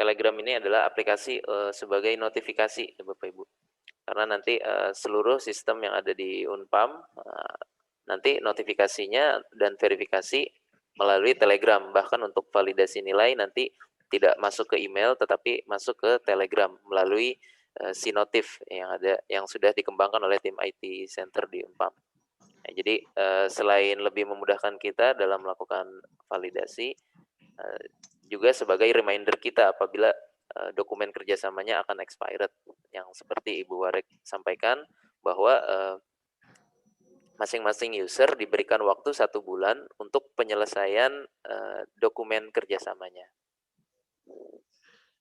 Telegram ini adalah aplikasi sebagai notifikasi ya Bapak Ibu. Karena nanti seluruh sistem yang ada di Unpam nanti notifikasinya dan verifikasi melalui Telegram. Bahkan untuk validasi nilai nanti tidak masuk ke email tetapi masuk ke Telegram melalui Sinotif yang sudah dikembangkan oleh tim IT Center di Unpam. Nah, jadi selain lebih memudahkan kita dalam melakukan validasi, juga sebagai reminder kita apabila dokumen kerjasamanya akan expired, yang seperti Ibu Warek sampaikan bahwa masing-masing user diberikan waktu 1 bulan untuk penyelesaian dokumen kerjasamanya.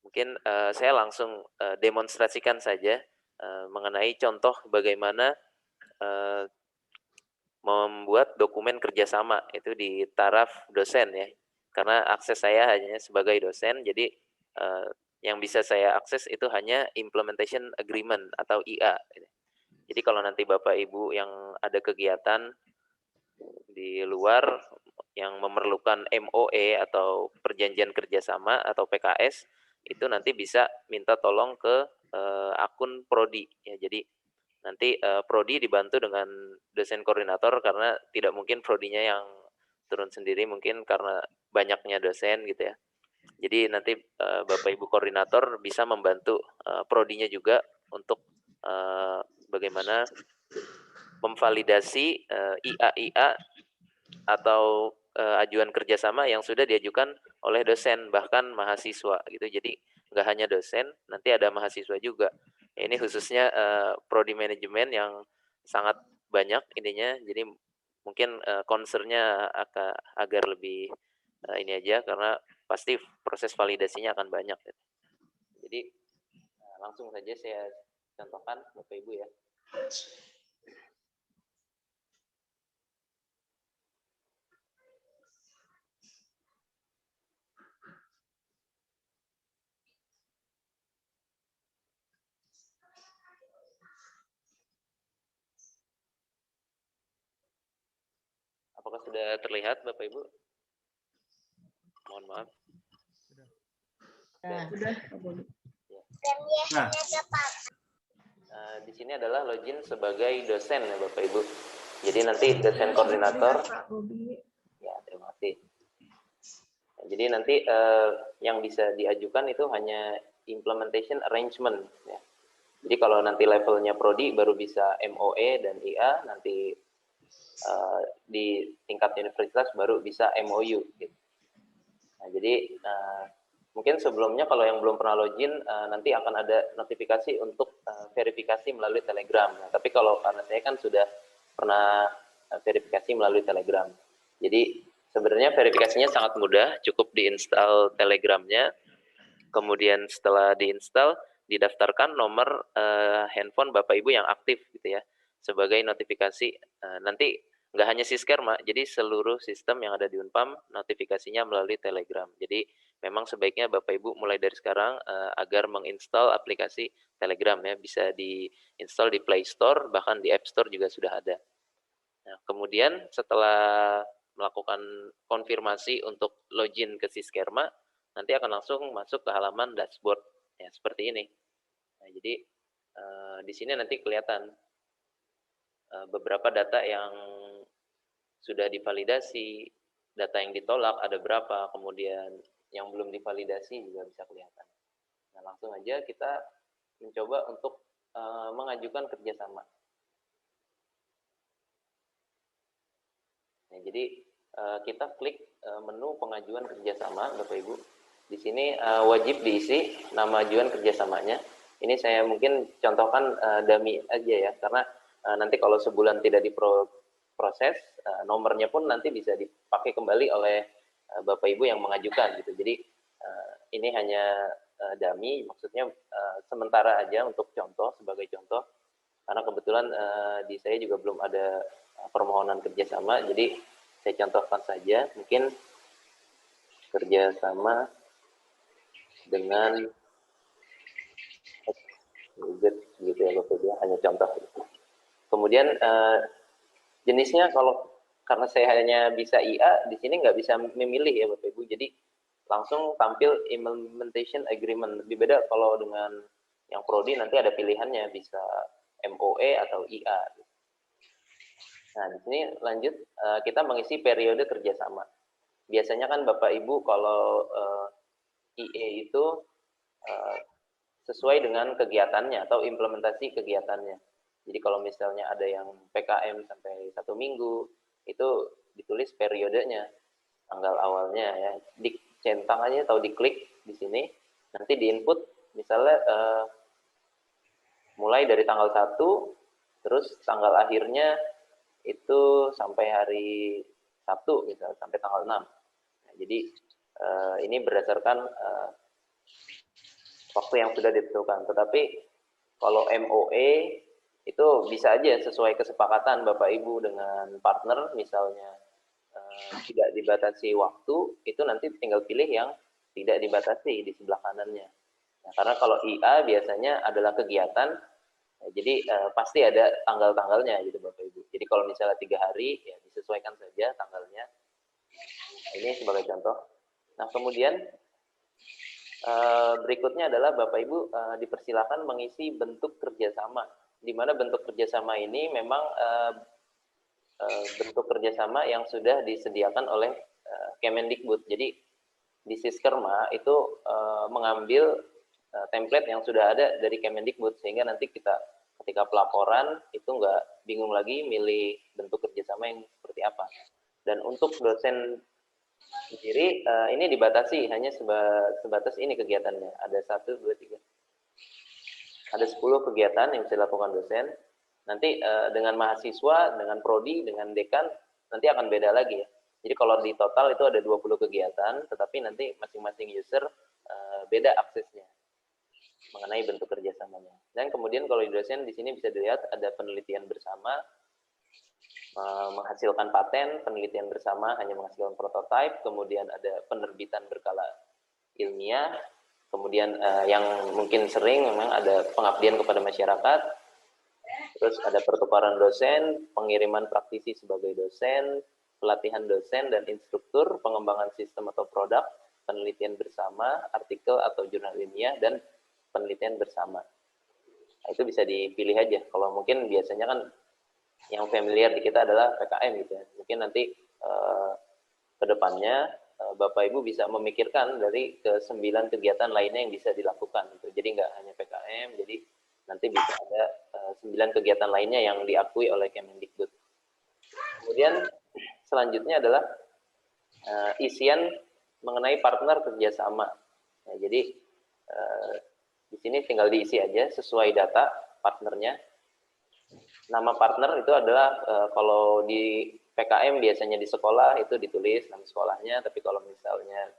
Mungkin saya langsung demonstrasikan saja mengenai contoh bagaimana membuat dokumen kerjasama itu di taraf dosen ya. Karena akses saya hanya sebagai dosen, jadi yang bisa saya akses itu hanya Implementation Agreement atau IA. Jadi kalau nanti Bapak Ibu yang ada kegiatan di luar yang memerlukan MOE atau perjanjian kerjasama atau PKS, itu nanti bisa minta tolong ke akun Prodi ya. Jadi nanti Prodi dibantu dengan dosen koordinator karena tidak mungkin Prodinya yang turun sendiri, mungkin karena banyaknya dosen gitu ya. Jadi nanti Bapak Ibu koordinator bisa membantu Prodinya juga untuk bagaimana memvalidasi IA-IA atau ajuan kerjasama yang sudah diajukan oleh dosen bahkan mahasiswa gitu. Jadi nggak hanya dosen, nanti ada mahasiswa juga. Ini khususnya prodi manajemen yang sangat banyak ininya. Jadi mungkin concernnya agar lebih ini aja karena pasti proses validasinya akan banyak. Jadi langsung saja saya contohkan Bapak Ibu ya. Apakah sudah terlihat Bapak Ibu? Mohon maaf. Sudah. Ya. Di sini adalah login sebagai dosen ya Bapak Ibu. Jadi nanti dosen koordinator. Ya, terima kasih. Nah, jadi nanti yang bisa diajukan itu hanya implementation arrangement ya. Jadi kalau nanti levelnya prodi baru bisa MOE dan IA, nanti di tingkat universitas baru bisa MOU gitu. Nah, jadi mungkin sebelumnya kalau yang belum pernah login nanti akan ada notifikasi untuk verifikasi melalui Telegram. Nah, tapi kalau karena saya kan sudah pernah verifikasi melalui Telegram. Jadi sebenarnya verifikasinya sangat mudah, cukup diinstal Telegramnya. Kemudian setelah diinstal, didaftarkan nomor handphone Bapak Ibu yang aktif gitu ya, sebagai notifikasi. Nanti nggak hanya Siskerma, jadi seluruh sistem yang ada di Unpam notifikasinya melalui Telegram. Jadi memang sebaiknya Bapak Ibu mulai dari sekarang agar menginstal aplikasi Telegram ya, bisa diinstal di Play Store, bahkan di App Store juga sudah ada. Nah, kemudian setelah melakukan konfirmasi untuk login ke Siskerma, nanti akan langsung masuk ke halaman dashboard ya seperti ini. Nah, jadi di sini nanti kelihatan beberapa data yang sudah divalidasi, data yang ditolak ada berapa, kemudian yang belum divalidasi juga bisa kelihatan. Nah, langsung aja kita mencoba untuk mengajukan kerjasama. Nah, jadi kita klik menu pengajuan kerjasama, Bapak Ibu. Di sini wajib diisi nama ajuan kerjasamanya. Ini saya mungkin contohkan dummy aja ya, karena nanti kalau sebulan tidak diproses, nomornya pun nanti bisa dipakai kembali oleh Bapak Ibu yang mengajukan gitu. Jadi ini hanya dummy, maksudnya sementara aja untuk contoh, sebagai contoh. Karena kebetulan di saya juga belum ada permohonan kerjasama, jadi saya contohkan saja, mungkin kerjasama dengan gitu ya Bapak Ibu, hanya contoh. Kemudian jenisnya kalau karena saya hanya bisa IA, di sini nggak bisa memilih ya Bapak Ibu, jadi langsung tampil implementation agreement. Lebih beda kalau dengan yang prodi nanti ada pilihannya, bisa MOE atau IA. Nah, di sini lanjut kita mengisi periode kerjasama. Biasanya kan Bapak Ibu kalau IE itu sesuai dengan kegiatannya atau implementasi kegiatannya. Jadi kalau misalnya ada yang PKM sampai 1 minggu, itu ditulis periodenya, tanggal awalnya ya, dicentang aja atau diklik di sini, nanti diinput misalnya mulai dari tanggal 1, terus tanggal akhirnya itu sampai hari Sabtu misalnya, sampai tanggal 6. Nah, jadi ini berdasarkan waktu yang sudah ditentukan. Tetapi kalau MOE itu bisa aja sesuai kesepakatan Bapak Ibu dengan partner, misalnya tidak dibatasi waktu, itu nanti tinggal pilih yang tidak dibatasi di sebelah kanannya. Nah, karena kalau IA biasanya adalah kegiatan, jadi pasti ada tanggal-tanggalnya gitu Bapak Ibu. Jadi kalau misalnya 3 hari, ya disesuaikan saja tanggalnya. Nah, ini sebagai contoh. Nah, kemudian berikutnya adalah Bapak Ibu dipersilakan mengisi bentuk kerjasama. Di mana bentuk kerjasama ini memang bentuk kerjasama yang sudah disediakan oleh Kemendikbud. Jadi di Siskerma itu mengambil template yang sudah ada dari Kemendikbud, sehingga nanti kita ketika pelaporan itu nggak bingung lagi milih bentuk kerjasama yang seperti apa. Dan untuk dosen sendiri ini dibatasi hanya sebatas ini kegiatannya. Ada 1, 2, 3. Ada 10 kegiatan yang bisa dilakukan dosen. Nanti dengan mahasiswa, dengan prodi, dengan dekan nanti akan beda lagi ya. Jadi kalau di total itu ada 20 kegiatan, tetapi nanti masing-masing user beda aksesnya mengenai bentuk kerjasamanya. Dan kemudian kalau di dosen di sini bisa dilihat ada penelitian bersama, menghasilkan paten, penelitian bersama hanya menghasilkan prototipe, kemudian ada penerbitan berkala ilmiah, kemudian yang mungkin sering memang ada pengabdian kepada masyarakat, terus ada pertukaran dosen, pengiriman praktisi sebagai dosen, pelatihan dosen dan instruktur, pengembangan sistem atau produk, penelitian bersama, artikel atau jurnal ilmiah, dan penelitian bersama. Nah, itu bisa dipilih aja. Kalau mungkin biasanya kan yang familiar di kita adalah PKM gitu ya. Mungkin nanti ke depannya Bapak Ibu bisa memikirkan dari ke 9 kegiatan lainnya yang bisa dilakukan gitu. Jadi nggak hanya PKM, jadi nanti bisa ada 9 kegiatan lainnya yang diakui oleh Kemendikbud. Kemudian selanjutnya adalah isian mengenai partner kerjasama. Nah, jadi di sini tinggal diisi aja sesuai data partnernya. Nama partner itu adalah kalau di PKM biasanya di sekolah itu ditulis nama sekolahnya, tapi kalau misalnya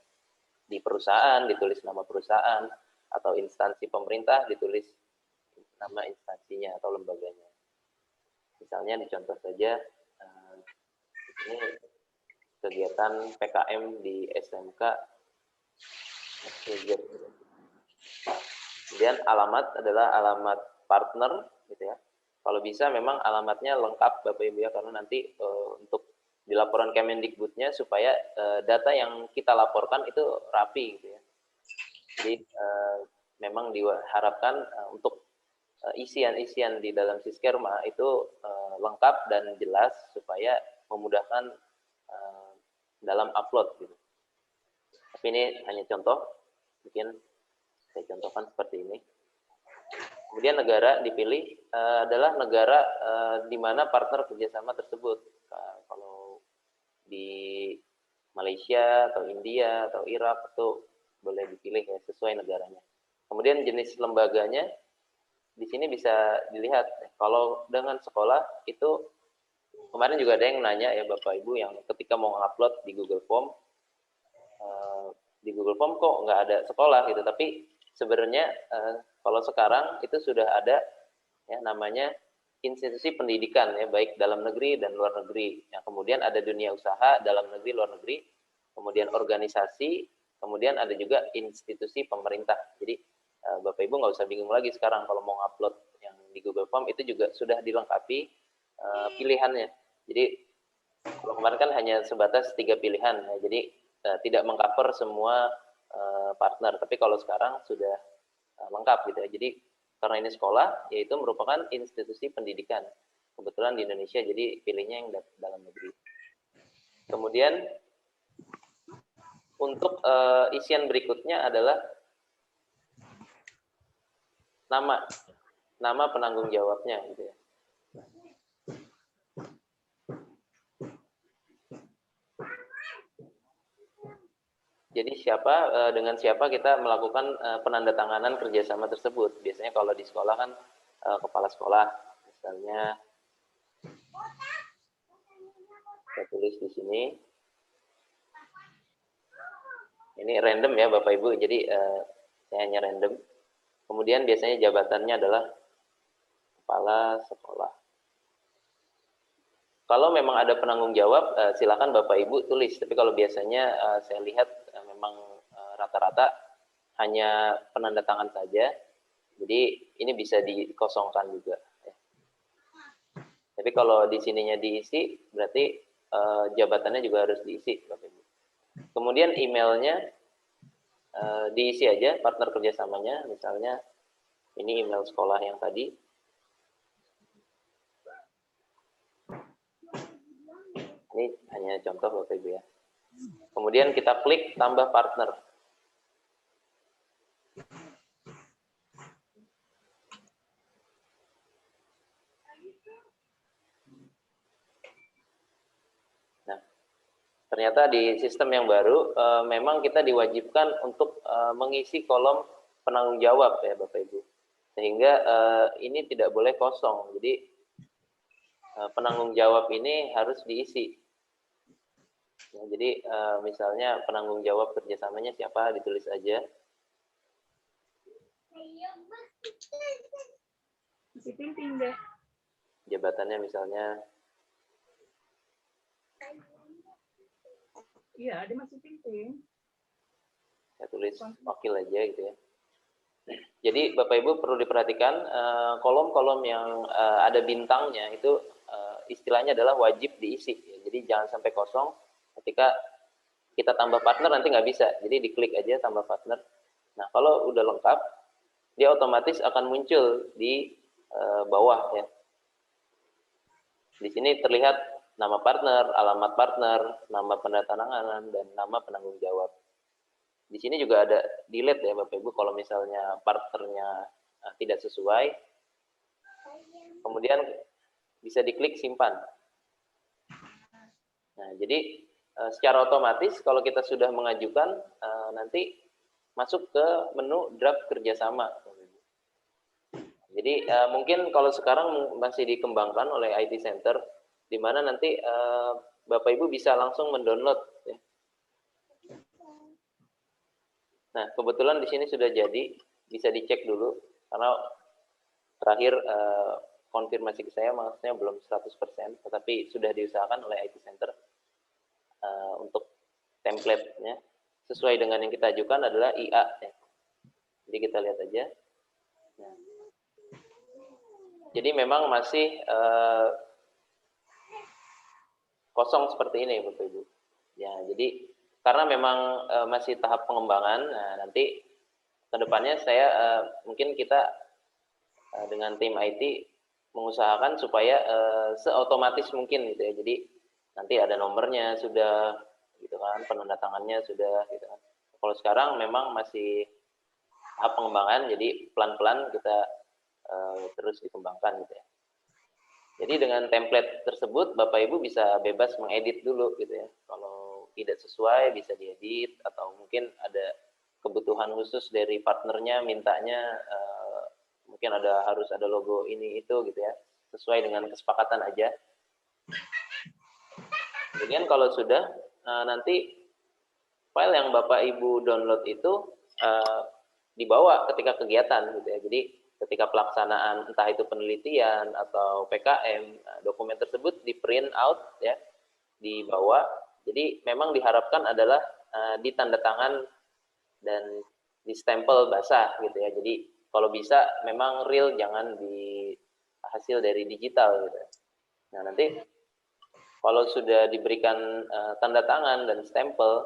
di perusahaan ditulis nama perusahaan, atau instansi pemerintah ditulis nama instansinya atau lembaganya. Misalnya dicontoh saja ini kegiatan PKM di SMK. Kemudian alamat adalah alamat partner gitu ya. Kalau bisa memang alamatnya lengkap Bapak Ibu ya, karena nanti untuk di laporan Kemendikbudnya supaya data yang kita laporkan itu rapi gitu ya. Jadi memang diharapkan untuk isian-isian di dalam Siskerma itu lengkap dan jelas supaya memudahkan dalam upload gitu. Tapi ini hanya contoh, mungkin saya contohkan seperti ini. Kemudian negara dipilih adalah negara di mana partner kerjasama tersebut. Kalau di Malaysia atau India atau Irak itu boleh dipilih ya sesuai negaranya. Kemudian jenis lembaganya di sini bisa dilihat. Kalau dengan sekolah itu kemarin juga ada yang nanya ya Bapak Ibu yang ketika mau ngupload di Google Form, di Google Form kok nggak ada sekolah gitu. Tapi sebenarnya kalau sekarang itu sudah ada ya namanya institusi pendidikan ya, baik dalam negeri dan luar negeri. Ya, kemudian ada dunia usaha dalam negeri, luar negeri, kemudian organisasi, kemudian ada juga institusi pemerintah. Jadi Bapak Ibu nggak usah bingung lagi sekarang kalau mau upload yang di Google Form, itu juga sudah dilengkapi pilihannya. Jadi kalau kemarin kan hanya sebatas 3 pilihan. Ya, jadi tidak mengcover semua partner. Tapi kalau sekarang sudah lengkap gitu ya. Jadi karena ini sekolah, yaitu merupakan institusi pendidikan. Kebetulan di Indonesia, jadi pilihnya yang dalam negeri. Kemudian untuk isian berikutnya adalah nama penanggung jawabnya gitu ya. Jadi dengan siapa kita melakukan penandatanganan kerjasama tersebut. Biasanya kalau di sekolah kan kepala sekolah, misalnya saya tulis di sini. Ini random ya Bapak Ibu, jadi saya hanya random. Kemudian biasanya jabatannya adalah kepala sekolah. Kalau memang ada penanggung jawab, silakan Bapak Ibu tulis. Tapi kalau biasanya saya lihat memang rata-rata hanya penanda tangan saja. Jadi ini bisa dikosongkan juga. Tapi kalau di sininya diisi, berarti jabatannya juga harus diisi, Bapak Ibu. Kemudian emailnya diisi aja partner kerjasamanya. Misalnya ini email sekolah yang tadi. Ini hanya contoh Bapak Ibu ya. Kemudian kita klik tambah partner. Nah, ternyata di sistem yang baru memang kita diwajibkan untuk mengisi kolom penanggung jawab ya Bapak Ibu. Sehingga ini tidak boleh kosong. Jadi penanggung jawab ini harus diisi. Ya, jadi misalnya penanggung jawab kerjasamanya siapa, ditulis aja. Masih pimpin deh. Jabatannya misalnya. Iya, dia masih pimpin. Saya tulis wakil aja gitu ya. Jadi Bapak Ibu perlu diperhatikan kolom-kolom yang ada bintangnya itu istilahnya adalah wajib diisi. Ya. Jadi jangan sampai kosong. Ketika kita tambah partner nanti nggak bisa. Jadi diklik aja tambah partner. Nah kalau udah lengkap, dia otomatis akan muncul di bawah ya. Di sini terlihat nama partner, alamat partner, nama penandatanganan, dan nama penanggung jawab. Di sini juga ada delete ya Bapak Ibu kalau misalnya partnernya tidak sesuai. Kemudian bisa diklik simpan. Nah, jadi secara otomatis kalau kita sudah mengajukan nanti masuk ke menu draft kerjasama. Jadi mungkin kalau sekarang masih dikembangkan oleh IT Center, di mana nanti Bapak Ibu bisa langsung mendownload. Ya. Nah, kebetulan di sini sudah jadi, bisa dicek dulu, karena terakhir konfirmasi ke saya maksudnya belum 100%, tetapi sudah diusahakan oleh IT Center untuk template-nya. Sesuai dengan yang kita ajukan adalah IA. Ya. Jadi kita lihat aja. Nah. Jadi memang masih kosong seperti ini, Bapak Ibu. Ya, jadi karena memang masih tahap pengembangan, nah, nanti kedepannya saya mungkin kita dengan tim IT mengusahakan supaya seotomatis mungkin gitu ya. Jadi nanti ada nomornya sudah, gitu kan, penandatangannya sudah, gitu kan. Kalau sekarang memang masih tahap pengembangan, jadi pelan-pelan kita terus dikembangkan gitu ya. Jadi dengan template tersebut Bapak Ibu bisa bebas mengedit dulu gitu ya. Kalau tidak sesuai bisa diedit atau mungkin ada kebutuhan khusus dari partnernya mintanya mungkin harus ada logo ini itu gitu ya. Sesuai dengan kesepakatan aja. Kemudian kalau sudah nanti file yang Bapak Ibu download itu dibawa ketika kegiatan gitu ya. Jadi ketika pelaksanaan entah itu penelitian atau PKM, dokumen tersebut di print out ya, dibawa. Jadi memang diharapkan adalah ditanda tangan dan di stempel basah gitu ya. Jadi kalau bisa memang real, jangan di hasil dari digital gitu. Nah nanti kalau sudah diberikan tanda tangan dan stempel,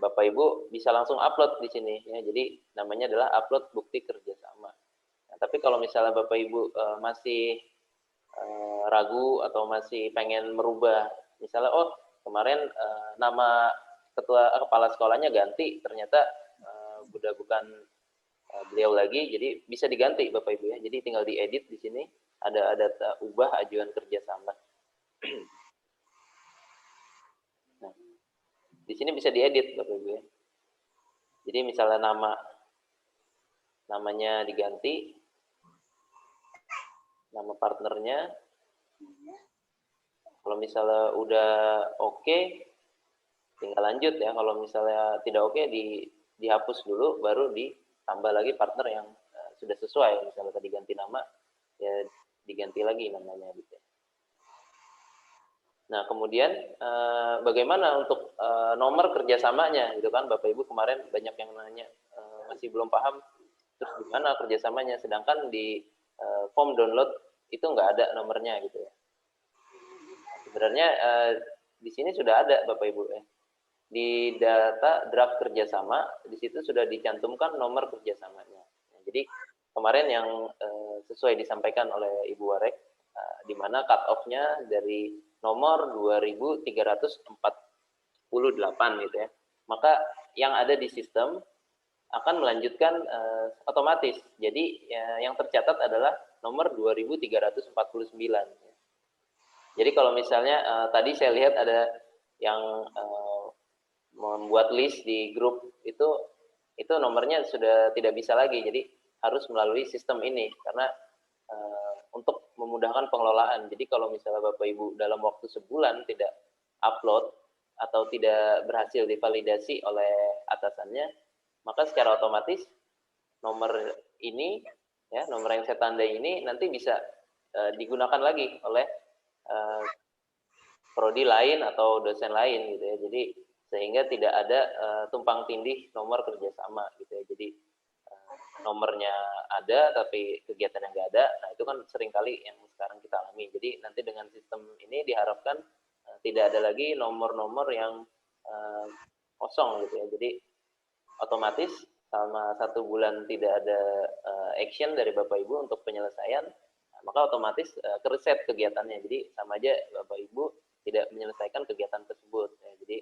Bapak Ibu bisa langsung upload di sini ya. Jadi namanya adalah upload bukti kerjasama. Nah, tapi kalau misalnya Bapak Ibu masih ragu atau masih pengen merubah, misalnya oh kemarin nama kepala sekolahnya ganti, ternyata udah bukan beliau lagi, jadi bisa diganti Bapak Ibu ya. Jadi tinggal diedit di sini ada ubah ajuan kerjasama. Nah, di sini bisa diedit Bapak Ibu ya. Jadi misalnya namanya diganti, nama partnernya. Kalau misalnya udah oke, tinggal lanjut ya. Kalau misalnya tidak oke, dihapus dulu, baru ditambah lagi partner yang sudah sesuai. Misalnya tadi ganti nama, ya diganti lagi namanya gitu. Nah, kemudian bagaimana untuk nomor kerjasamanya gitu kan, Bapak Ibu kemarin banyak yang nanya masih belum paham, terus gimana kerjasamanya, sedangkan di form download itu nggak ada nomornya gitu ya. Sebenarnya di sini sudah ada Bapak Ibu ya. Di data draft kerjasama, di situ sudah dicantumkan nomor kerjasamanya. Nah, jadi kemarin yang sesuai disampaikan oleh Ibu Warek, di mana cut off-nya dari nomor 2348 gitu ya. Maka yang ada di sistem akan melanjutkan otomatis. Jadi yang tercatat adalah nomor 2349. Jadi kalau misalnya tadi saya lihat ada yang membuat list di grup itu nomornya sudah tidak bisa lagi, jadi harus melalui sistem ini karena untuk memudahkan pengelolaan. Jadi kalau misalnya Bapak Ibu dalam waktu sebulan tidak upload atau tidak berhasil divalidasi oleh atasannya, maka secara otomatis nomor ini ya, nomor yang saya tandai ini nanti bisa digunakan lagi oleh prodi lain atau dosen lain gitu ya. Jadi sehingga tidak ada tumpang tindih nomor kerjasama gitu ya. Jadi nomornya ada tapi kegiatannya nggak ada. Nah itu kan seringkali yang sekarang kita alami. Jadi nanti dengan sistem ini diharapkan tidak ada lagi nomor-nomor yang kosong gitu ya. Jadi otomatis selama 1 bulan tidak ada action dari Bapak Ibu untuk penyelesaian, maka otomatis kereset kegiatannya. Jadi sama aja Bapak Ibu tidak menyelesaikan kegiatan tersebut. Ya, jadi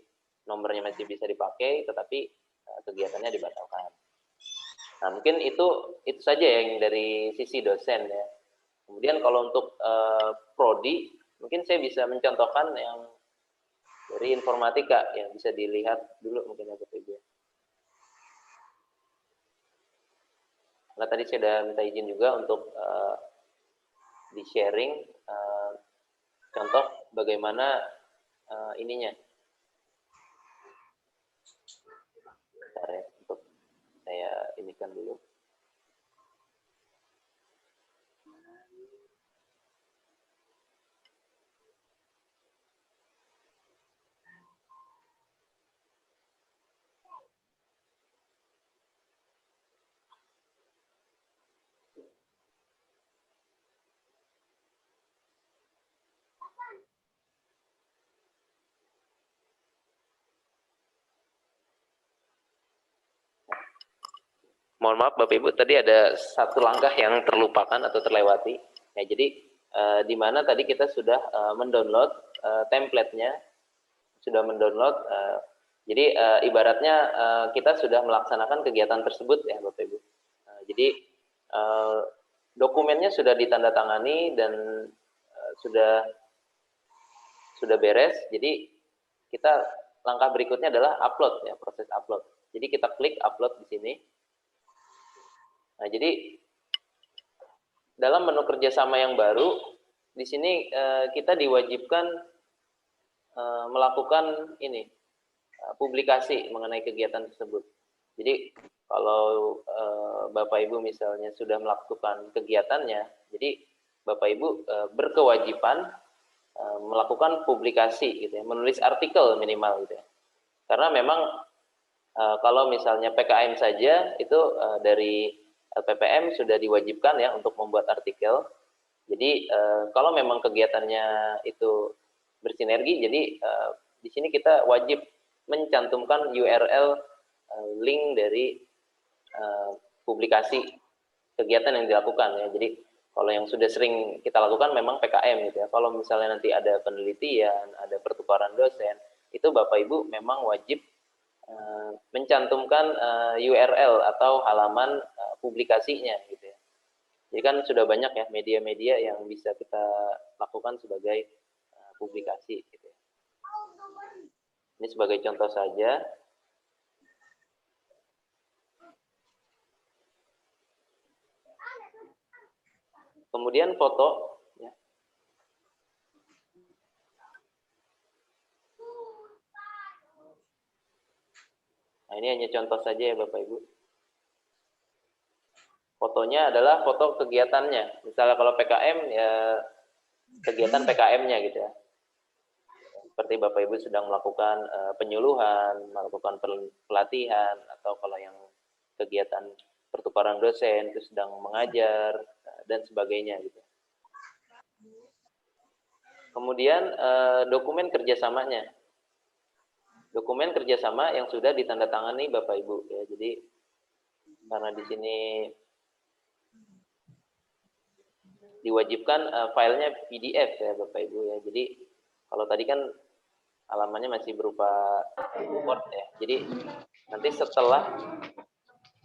nomornya masih bisa dipakai, tetapi kegiatannya dibatalkan. Nah mungkin itu saja yang dari sisi dosen ya. Kemudian kalau untuk prodi, mungkin saya bisa mencontohkan yang dari informatika yang bisa dilihat dulu mungkin ya Bapak Ibu. Nah tadi saya sudah minta izin juga untuk di sharing contoh bagaimana ininya. Bentar ya, untuk saya inikan dulu. Mohon maaf Bapak Ibu, tadi ada satu langkah yang terlupakan atau terlewati. Ya, jadi di mana tadi kita sudah mendownload template-nya, sudah mendownload. Jadi ibaratnya kita sudah melaksanakan kegiatan tersebut ya Bapak Ibu. Jadi dokumennya sudah ditandatangani dan sudah beres. Jadi kita langkah berikutnya adalah upload ya, proses upload. Jadi kita klik upload di sini. Nah, jadi dalam menu kerjasama yang baru, di sini kita diwajibkan melakukan ini publikasi mengenai kegiatan tersebut. Jadi kalau Bapak Ibu misalnya sudah melakukan kegiatannya, jadi Bapak Ibu berkewajiban melakukan publikasi, gitu ya, menulis artikel minimal, gitu ya. Karena memang kalau misalnya PKM saja itu dari LPPM sudah diwajibkan ya untuk membuat artikel. Jadi kalau memang kegiatannya itu bersinergi, jadi di sini kita wajib mencantumkan URL link dari publikasi kegiatan yang dilakukan ya. Jadi kalau yang sudah sering kita lakukan memang PKM gitu ya. Kalau misalnya nanti ada penelitian, ada pertukaran dosen, itu Bapak Ibu memang wajib mencantumkan URL atau halaman publikasinya gitu ya. Jadi kan sudah banyak ya media-media yang bisa kita lakukan sebagai publikasi gitu ya. Ini sebagai contoh saja. Kemudian foto ya. Nah, ini hanya contoh saja ya Bapak Ibu. Fotonya adalah foto kegiatannya. Misalnya kalau PKM ya kegiatan PKM-nya gitu ya. Seperti Bapak Ibu sedang melakukan penyuluhan, melakukan pelatihan, atau kalau yang kegiatan pertukaran dosen itu sedang mengajar dan sebagainya gitu. Kemudian dokumen kerjasamanya. Dokumen kerjasama yang sudah ditandatangani Bapak Ibu ya. Jadi karena di sini diwajibkan filenya PDF ya Bapak Ibu ya. Jadi kalau tadi kan halamannya masih berupa Word ya. Jadi nanti setelah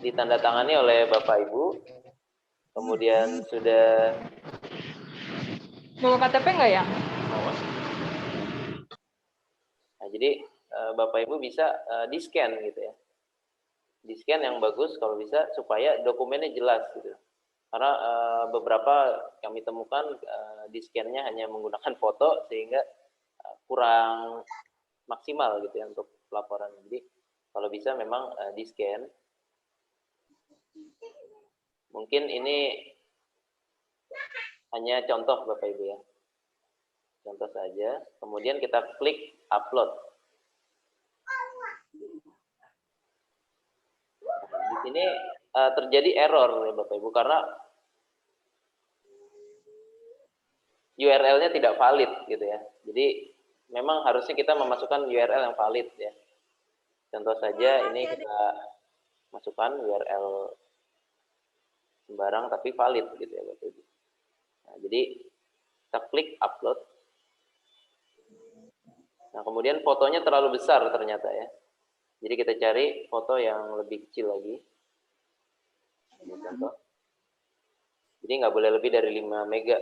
ditandatangani oleh Bapak Ibu, kemudian sudah bawa KTP nggak ya? Nah, jadi Bapak Ibu bisa di-scan gitu ya. Di-scan yang bagus kalau bisa supaya dokumennya jelas gitu. Karena beberapa kami temukan di-scan-nya hanya menggunakan foto sehingga kurang maksimal gitu ya untuk pelaporan. Jadi kalau bisa memang di-scan. Mungkin ini hanya contoh Bapak Ibu ya. Contoh saja. Kemudian kita klik upload. Di sini terjadi error ya Bapak Ibu karena URL-nya tidak valid gitu ya. Jadi memang harusnya kita memasukkan URL yang valid ya. Contoh saja ini kita masukkan URL sembarang tapi valid gitu ya Bapak Ibu. Nah, jadi kita klik upload. Nah, kemudian fotonya terlalu besar ternyata ya. Jadi kita cari foto yang lebih kecil lagi. Ini contoh. Jadi nggak boleh lebih dari 5 mega.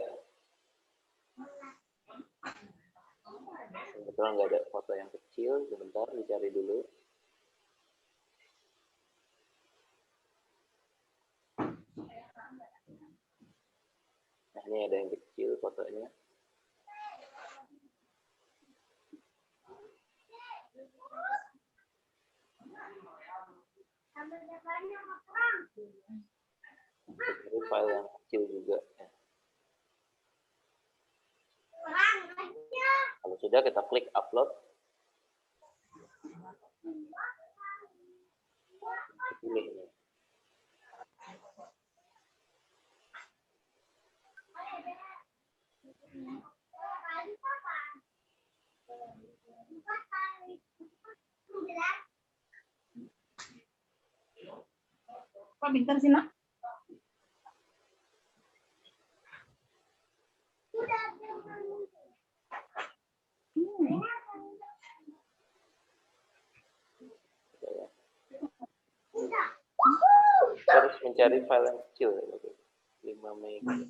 Kebetulan nggak ada foto yang kecil, sebentar dicari dulu. Nah, ini ada yang kecil fotonya. Ini file yang kecil juga. Kalau sudah kita klik upload. Pilih ini. Kok pintar sih, Nak? Harus mencari file yang kecil ya, 5 mega.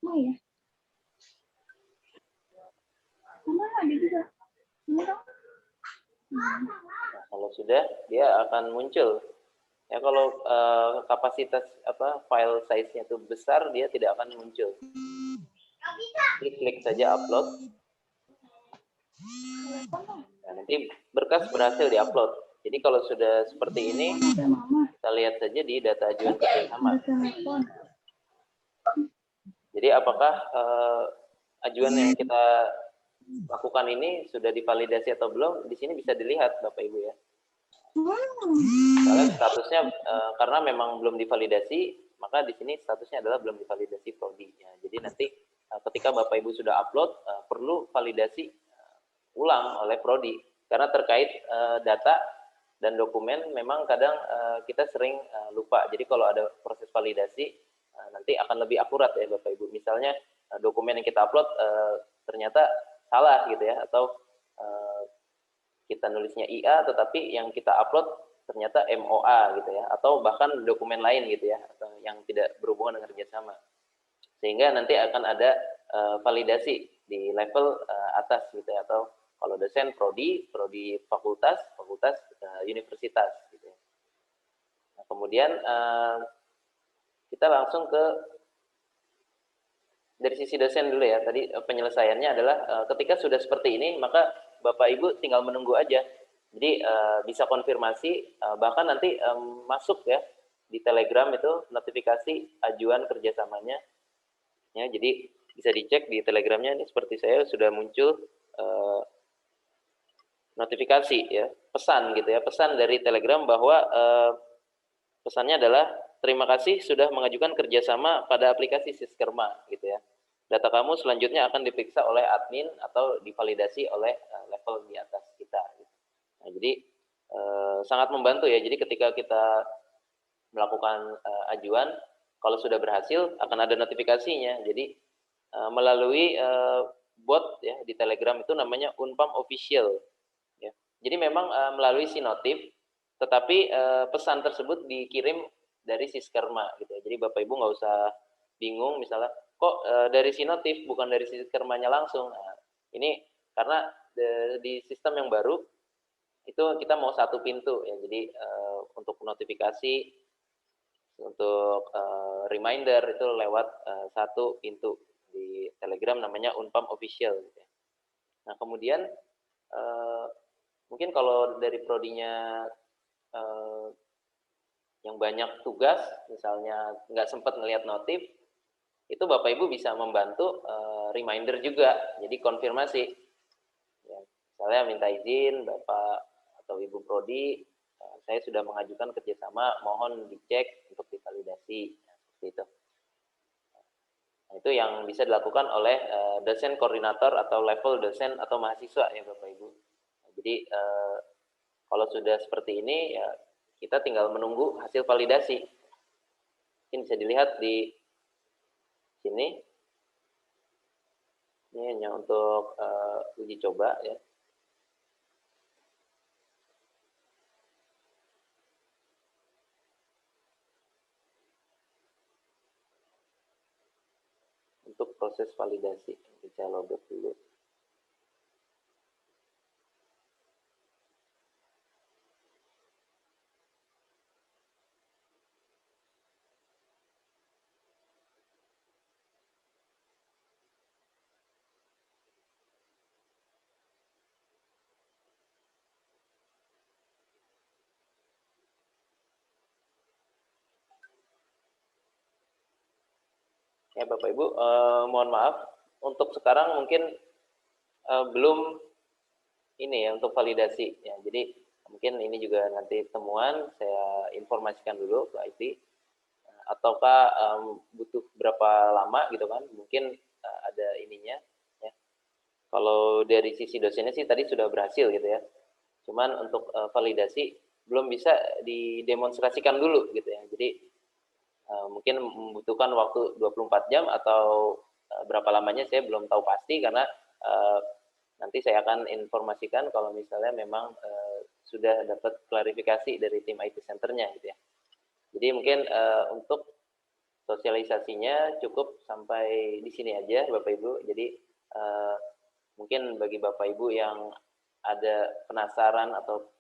Oh ya. Sama ada juga. Nah, kalau sudah dia akan muncul. Ya kalau kapasitas file size-nya itu besar dia tidak akan muncul. Klik saja upload. Nah, nanti berkas berhasil diupload. Jadi kalau sudah seperti ini, kita lihat saja di data ajuan kerjasama. Jadi apakah ajuan yang kita lakukan ini sudah divalidasi atau belum, di sini bisa dilihat Bapak Ibu ya. Misalnya statusnya karena memang belum divalidasi, maka di sini statusnya adalah belum divalidasi prodi. Ya. Jadi nanti ketika Bapak Ibu sudah upload, perlu validasi ulang oleh prodi karena terkait data dan dokumen memang kadang kita sering lupa. Jadi kalau ada proses validasi nanti akan lebih akurat ya Bapak Ibu. Misalnya dokumen yang kita upload ternyata salah gitu ya, atau kita nulisnya IA tetapi yang kita upload ternyata MOA gitu ya, atau bahkan dokumen lain gitu ya, atau yang tidak berhubungan dengan kerjasama. Sehingga nanti akan ada validasi di level atas gitu ya, atau kalau dosen prodi fakultas universitas gitu ya. Nah, kemudian kita langsung ke dari sisi dosen dulu ya. Tadi penyelesaiannya adalah ketika sudah seperti ini, maka Bapak Ibu tinggal menunggu aja. Jadi bisa konfirmasi, bahkan nanti masuk ya di Telegram itu notifikasi ajuan kerjasamanya. Ya, jadi bisa dicek di Telegramnya ini seperti saya sudah muncul notifikasi ya, pesan gitu ya, pesan dari Telegram bahwa pesannya adalah terima kasih sudah mengajukan kerjasama pada aplikasi Siskerma gitu ya. Data kamu selanjutnya akan diperiksa oleh admin atau divalidasi oleh level di atas kita. Gitu. Nah, jadi sangat membantu ya. Jadi ketika kita melakukan ajuan, kalau sudah berhasil akan ada notifikasinya. Jadi melalui bot ya di Telegram itu namanya Unpam Official. Ya. Jadi memang melalui Sinotif, tetapi pesan tersebut dikirim dari Siskerma gitu ya. Jadi Bapak Ibu nggak usah bingung misalnya kok dari Sinotif bukan dari Siskermanya langsung. Nah, ini karena di sistem yang baru itu kita mau satu pintu ya. Jadi untuk notifikasi, untuk reminder itu lewat satu pintu di Telegram namanya Unpam Official. Gitu ya. Nah kemudian mungkin kalau dari prodinya yang banyak tugas, misalnya nggak sempat ngelihat notif, itu Bapak Ibu bisa membantu reminder juga, jadi konfirmasi. Ya, misalnya minta izin Bapak atau Ibu Prodi, saya sudah mengajukan kerjasama, mohon dicek untuk divalidasi, nah, seperti itu. Nah, itu yang bisa dilakukan oleh dosen koordinator atau level dosen atau mahasiswa ya Bapak Ibu. Nah, jadi kalau sudah seperti ini ya kita tinggal menunggu hasil validasi. Mungkin bisa dilihat di sini. Ini hanya untuk uji coba ya. Untuk proses validasi, saya logout dulu. Ya Bapak Ibu, mohon maaf untuk sekarang mungkin belum ini ya untuk validasi ya. Jadi mungkin ini juga nanti temuan saya informasikan dulu ke IT. Ataukah butuh berapa lama gitu kan? Mungkin ada ininya ya. Kalau dari sisi dosennya sih tadi sudah berhasil gitu ya. Cuman untuk validasi belum bisa didemonstrasikan dulu gitu ya. Jadi mungkin membutuhkan waktu 24 jam atau berapa lamanya saya belum tahu pasti karena nanti saya akan informasikan kalau misalnya memang sudah dapat klarifikasi dari tim IT Center-nya gitu ya. Jadi mungkin untuk sosialisasinya cukup sampai di sini aja Bapak Ibu. Jadi mungkin bagi Bapak Ibu yang ada penasaran atau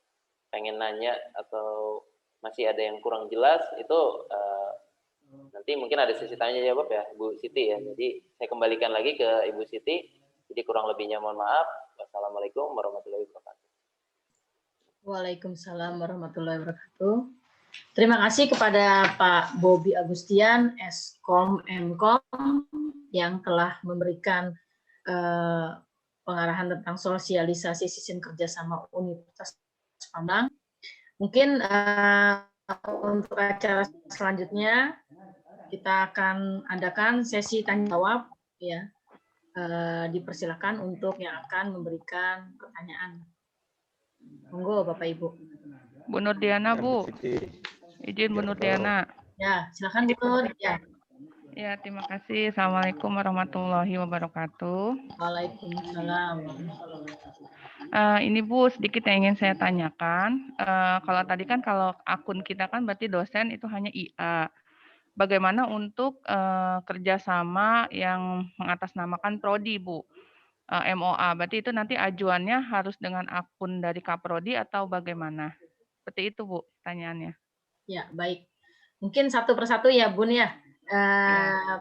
pengen nanya atau masih ada yang kurang jelas itu nanti mungkin ada sesi tanya jawab ya Bu Siti ya. Jadi saya kembalikan lagi ke Ibu Siti. Jadi kurang lebihnya mohon maaf. Wassalamualaikum warahmatullahi wabarakatuh. Waalaikumsalam warahmatullahi wabarakatuh. Terima kasih kepada Pak Bobi Agustian, Eskom Mkom, yang telah memberikan pengarahan tentang sosialisasi sistem kerjasama Universitas Pamlang. Mungkin untuk acara selanjutnya kita akan adakan sesi tanya jawab, ya. Dipersilakan untuk yang akan memberikan pertanyaan. Monggo Bapak Ibu. Bu Nurdiana, Bu. Izin Bu Nurdiana. Ya, silakan Bu Nur. Ya. Ya, terima kasih. Assalamualaikum warahmatullahi wabarakatuh. Waalaikumsalam. Ini Bu, sedikit yang ingin saya tanyakan. Kalau tadi kan kalau akun kita kan berarti dosen itu hanya IA. Bagaimana untuk kerjasama yang mengatasnamakan prodi, Bu? MOA, berarti itu nanti ajuannya harus dengan akun dari Kaprodi atau bagaimana? Seperti itu, Bu, pertanyaannya. Ya, baik. Mungkin satu persatu ya, Bun ya.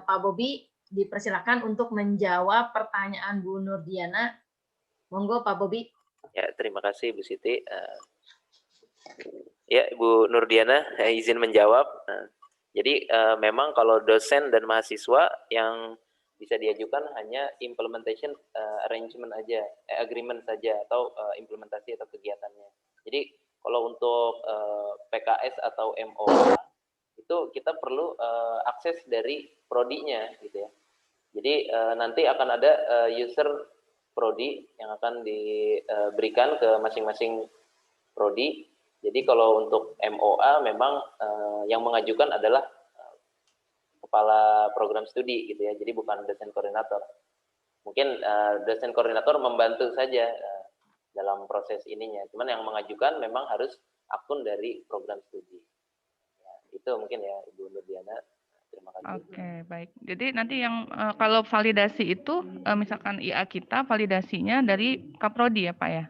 Pak Bobi dipersilakan untuk menjawab pertanyaan Bu Nurdiana. Monggo Pak Bobi. Ya, terima kasih Bu Siti. Ya, Bu Nurdiana, izin menjawab. Jadi memang kalau dosen dan mahasiswa yang bisa diajukan hanya implementation arrangement aja, agreement saja, atau implementasi atau kegiatannya. Jadi kalau untuk PKS atau MOA itu kita perlu akses dari prodinya, gitu ya. Jadi nanti akan ada user prodi yang akan diberikan ke masing-masing prodi. Jadi kalau untuk MOA memang yang mengajukan adalah kepala program studi, gitu ya. Jadi bukan dosen koordinator. Mungkin dosen koordinator membantu saja dalam proses ininya. Cuman yang mengajukan memang harus akun dari program studi. Ya, itu mungkin ya Ibu Nurdiana. Terima kasih. Oke, baik. Jadi nanti yang kalau validasi itu misalkan IA kita validasinya dari Kaprodi ya Pak ya?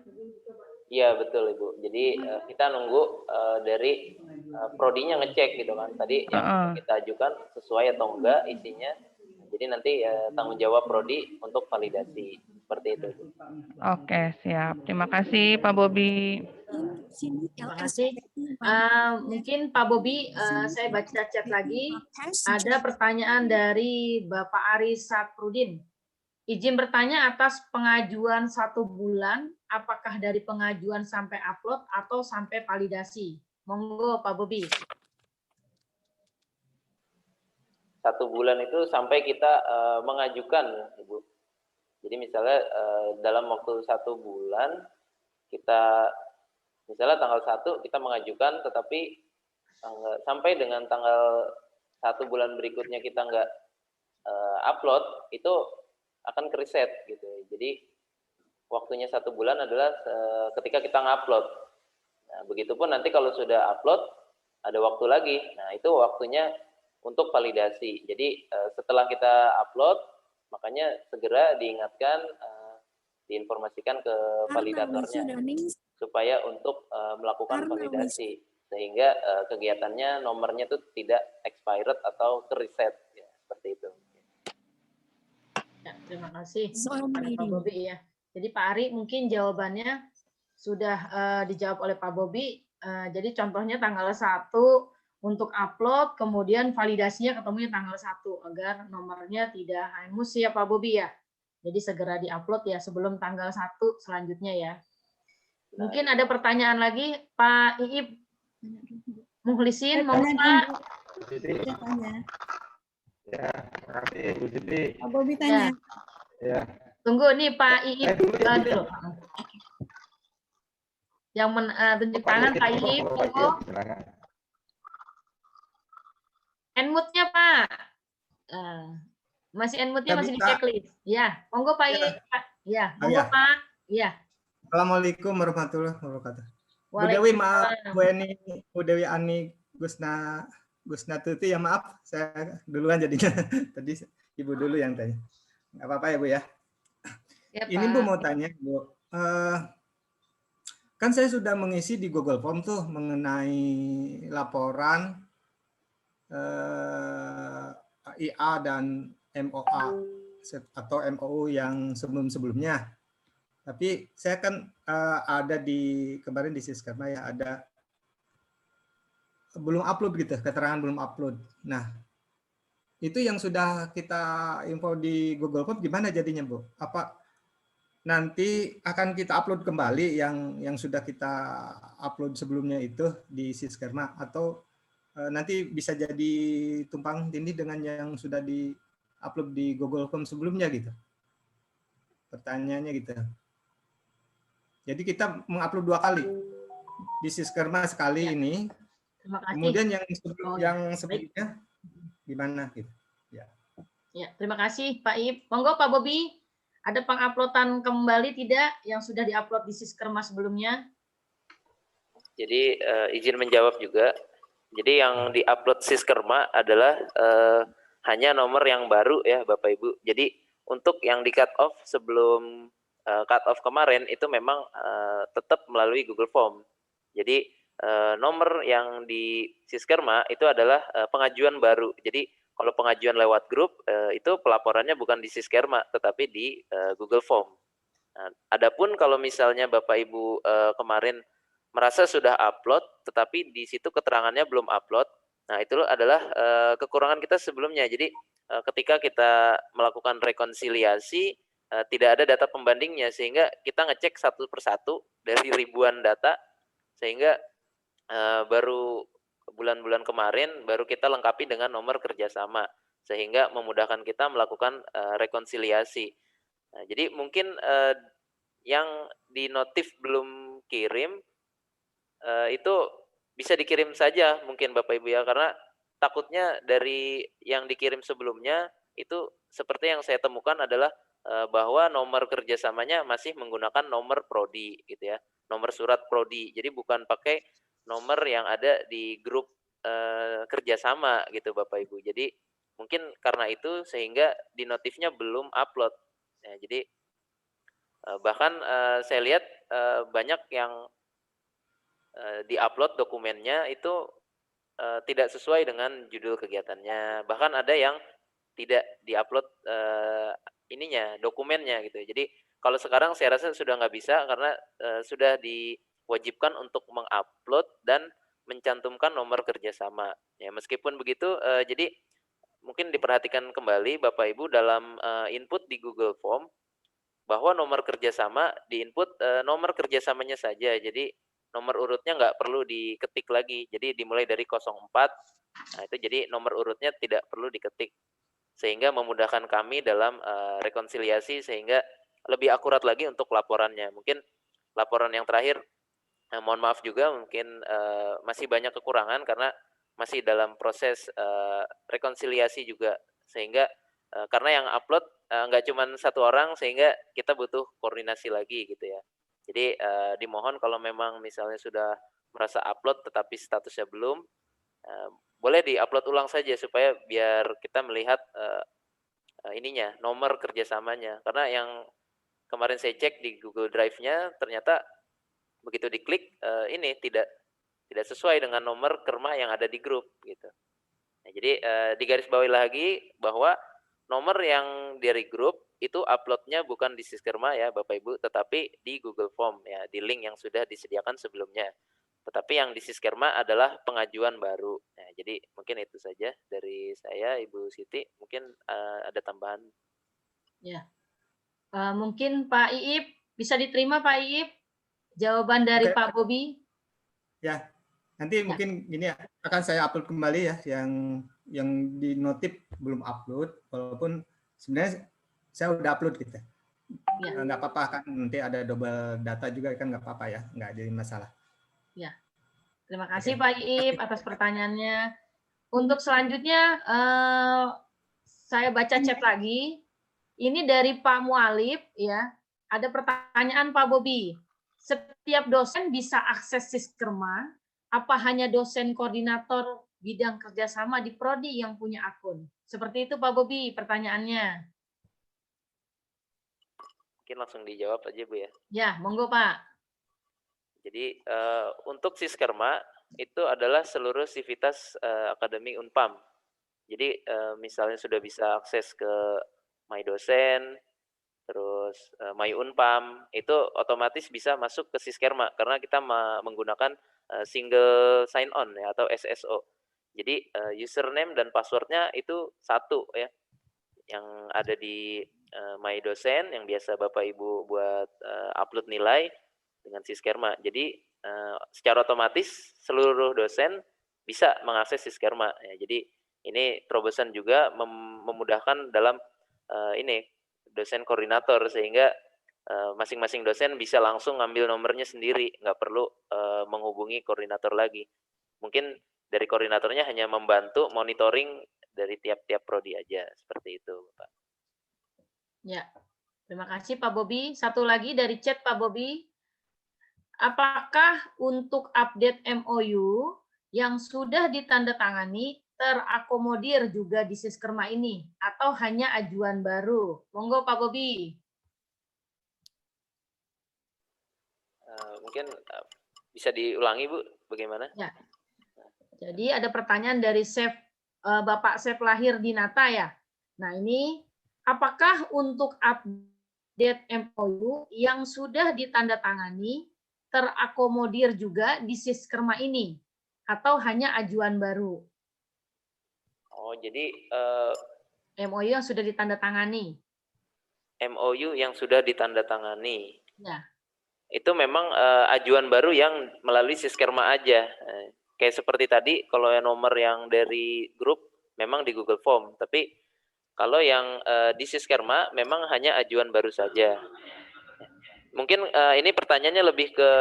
Iya betul Ibu. Jadi kita nunggu dari prodinya ngecek gitu kan. Tadi yang kita ajukan sesuai atau enggak isinya. Jadi nanti tanggung jawab prodi untuk validasi. Seperti itu. Oke, siap. Terima kasih Pak Bobi. Terima kasih. Mungkin Pak Bobi, saya baca chat lagi. Ada pertanyaan dari Bapak Aris Saprudin. Izin bertanya atas pengajuan 1 bulan, apakah dari pengajuan sampai upload atau sampai validasi? Monggo Pak Bobi. 1 bulan itu sampai kita mengajukan, Ibu. Jadi misalnya dalam waktu 1 bulan kita misalnya tanggal 1 kita mengajukan, tetapi sampai dengan tanggal 1 bulan berikutnya kita nggak upload, itu akan kereset gitu. Jadi waktunya 1 bulan adalah ketika kita ngupload. Nah, begitupun nanti kalau sudah upload ada waktu lagi. Nah, itu waktunya untuk validasi. Jadi setelah kita upload, makanya segera diingatkan, diinformasikan ke validatornya supaya untuk melakukan validasi, sehingga kegiatannya nomornya itu tidak expired atau kereset, ya, seperti itu. Ya, terima kasih Pak Bobi ya. Jadi Pak Ari mungkin jawabannya sudah dijawab oleh Pak Bobi. Jadi contohnya tanggal 1 untuk upload, kemudian validasinya ketemunya tanggal 1 agar nomornya tidak hangus ya Pak Bobi ya. Jadi segera diupload ya sebelum tanggal 1 selanjutnya ya. Mungkin ada pertanyaan lagi Pak Iip Mukhlisin, mau Pak? Ya, makasih Bu Siti. Pak Bobi tanya. Ya. Tunggu nih Pak Iip dulu. Yang tunjuk tangan Pak Iip, tunggu. Unmute-nya Pak. Masih unmute-nya masih di checklist. Ya, monggo Pak Iip. Ya, monggo Pak. Ya. Assalamualaikum warahmatullahi wabarakatuh. Bu Dewi, maaf, Bu Dewi Ani Gusnatuti, ya maaf, saya duluan jadinya. Tadi Ibu dulu yang tanya. Nggak apa-apa ya Bu ya. Ya, ini Bu mau tanya Bu, kan saya sudah mengisi di Google Form tuh mengenai laporan IA dan MOA atau MOU yang sebelum-sebelumnya. Tapi saya kan ada kemarin di Siskarma ya, ada belum upload gitu, keterangan belum upload. Nah, itu yang sudah kita info di Google Form gimana jadinya Bu? Apa nanti akan kita upload kembali yang sudah kita upload sebelumnya itu di Siskerma, atau nanti bisa jadi tumpang tindih dengan yang sudah di upload di Google Form sebelumnya gitu. Pertanyaannya gitu. Jadi kita mengupload 2 kali. Di Siskerma sekali Ya. ini. Terima kasih. Kemudian yang Baik. sebelumnya gimana gitu. Ya. Ya, terima kasih Pak Ip. Monggo Pak Bobi, ada penguploadan kembali tidak yang sudah diupload di Siskerma sebelumnya? Jadi izin menjawab juga. Jadi yang diupload Siskerma adalah hanya nomor yang baru ya Bapak Ibu. Jadi untuk yang di cut off sebelum cut off kemarin itu memang tetap melalui Google Form. Jadi nomor yang di Siskerma itu adalah pengajuan baru. Jadi kalau pengajuan lewat grup itu pelaporannya bukan di Siskerma tetapi di Google Form. Nah, adapun kalau misalnya Bapak Ibu kemarin merasa sudah upload tetapi di situ keterangannya belum upload, nah itu adalah kekurangan kita sebelumnya. Jadi ketika kita melakukan rekonsiliasi tidak ada data pembandingnya sehingga kita ngecek satu persatu dari ribuan data sehingga baru bulan-bulan kemarin baru kita lengkapi dengan nomor kerjasama sehingga memudahkan kita melakukan rekonsiliasi. Nah, jadi mungkin yang di notif belum kirim itu bisa dikirim saja mungkin Bapak Ibu ya, karena takutnya dari yang dikirim sebelumnya itu seperti yang saya temukan adalah bahwa nomor kerjasamanya masih menggunakan nomor prodi gitu ya, nomor surat prodi. Jadi bukan pakai nomor yang ada di grup kerjasama gitu Bapak Ibu. Jadi mungkin karena itu sehingga di notifnya belum upload. Nah, jadi bahkan saya lihat banyak yang di-upload dokumennya itu tidak sesuai dengan judul kegiatannya. Bahkan ada yang tidak di-upload dokumennya gitu. Jadi kalau sekarang saya rasa sudah nggak bisa karena sudah diwajibkan untuk mengupload dan mencantumkan nomor kerjasama. Ya meskipun begitu, jadi mungkin diperhatikan kembali Bapak Ibu dalam input di Google Form bahwa nomor kerjasama diinput nomor kerjasamanya saja. Jadi nomor urutnya nggak perlu diketik lagi. Jadi dimulai dari 04. Nah itu jadi nomor urutnya tidak perlu diketik sehingga memudahkan kami dalam rekonsiliasi sehingga lebih akurat lagi untuk laporannya. Mungkin laporan yang terakhir mohon maaf juga mungkin masih banyak kekurangan karena masih dalam proses rekonsiliasi juga sehingga karena yang upload nggak cuma satu orang sehingga kita butuh koordinasi lagi gitu ya. Jadi dimohon kalau memang misalnya sudah merasa upload tetapi statusnya belum, boleh di-upload ulang saja supaya biar kita melihat nomor kerjasamanya. Karena yang kemarin saya cek di Google Drive-nya ternyata begitu diklik ini tidak sesuai dengan nomor kerma yang ada di grup gitu. Nah, jadi digarisbawahi lagi bahwa nomor yang dari grup itu uploadnya bukan di Siskerma ya Bapak Ibu, tetapi di Google Form ya, di link yang sudah disediakan sebelumnya. Tetapi yang di Siskerma adalah pengajuan baru. Nah, jadi mungkin itu saja dari saya Ibu Siti. Mungkin ada tambahan. Ya, mungkin Pak Iip bisa diterima Pak Iip jawaban dari Pak Bobi. Ya, nanti mungkin gini ya, akan saya upload kembali ya yang di notif belum upload, walaupun sebenarnya saya udah upload gitu. Ya. Nggak apa-apa kan, nanti ada double data juga kan nggak apa-apa ya, nggak jadi masalah. Ya, terima kasih Pak Iip atas pertanyaannya. Untuk selanjutnya saya baca chat lagi. Ini dari Pak Mualif ya. Ada pertanyaan Pak Bobi. Setiap dosen bisa akses Siskerma, apa hanya dosen koordinator bidang kerjasama di Prodi yang punya akun? Seperti itu Pak Bobi pertanyaannya. Mungkin langsung dijawab aja Bu ya. Ya, monggo Pak. Jadi untuk Siskerma itu adalah seluruh sivitas akademi Unpam. Jadi misalnya sudah bisa akses ke My Dosen, terus My Unpam, itu otomatis bisa masuk ke Siskerma karena kita menggunakan single sign on ya atau SSO. Jadi username dan passwordnya itu satu ya, yang ada di My Dosen yang biasa Bapak Ibu buat upload nilai dengan Siskerma. Jadi secara otomatis seluruh dosen bisa mengakses Siskerma. Ya, jadi ini terobosan juga memudahkan dalam ini dosen koordinator, sehingga masing-masing dosen bisa langsung ngambil nomornya sendiri, nggak perlu menghubungi koordinator lagi. Mungkin dari koordinatornya hanya membantu monitoring dari tiap-tiap prodi aja, seperti itu, Pak. Ya, terima kasih Pak Bobi. Satu lagi dari chat Pak Bobi. Apakah untuk update MOU yang sudah ditandatangani terakomodir juga di Siskerma ini atau hanya ajuan baru? Monggo Pak Bobi. Mungkin bisa diulangi Bu, bagaimana? Ya. Jadi ada pertanyaan dari Bapak Chef Lahir Dinata ya. Nah ini apakah untuk update MOU yang sudah ditandatangani terakomodir juga di Siskerma ini atau hanya ajuan baru? Oh, jadi MOU yang sudah ditandatangani. MOU yang sudah ditandatangani. Ya. Itu memang ajuan baru yang melalui Siskerma aja. Kayak seperti tadi, kalau nomor yang dari grup memang di Google Form, tapi kalau yang di Siskerma memang hanya ajuan baru saja. Mungkin ini pertanyaannya lebih ke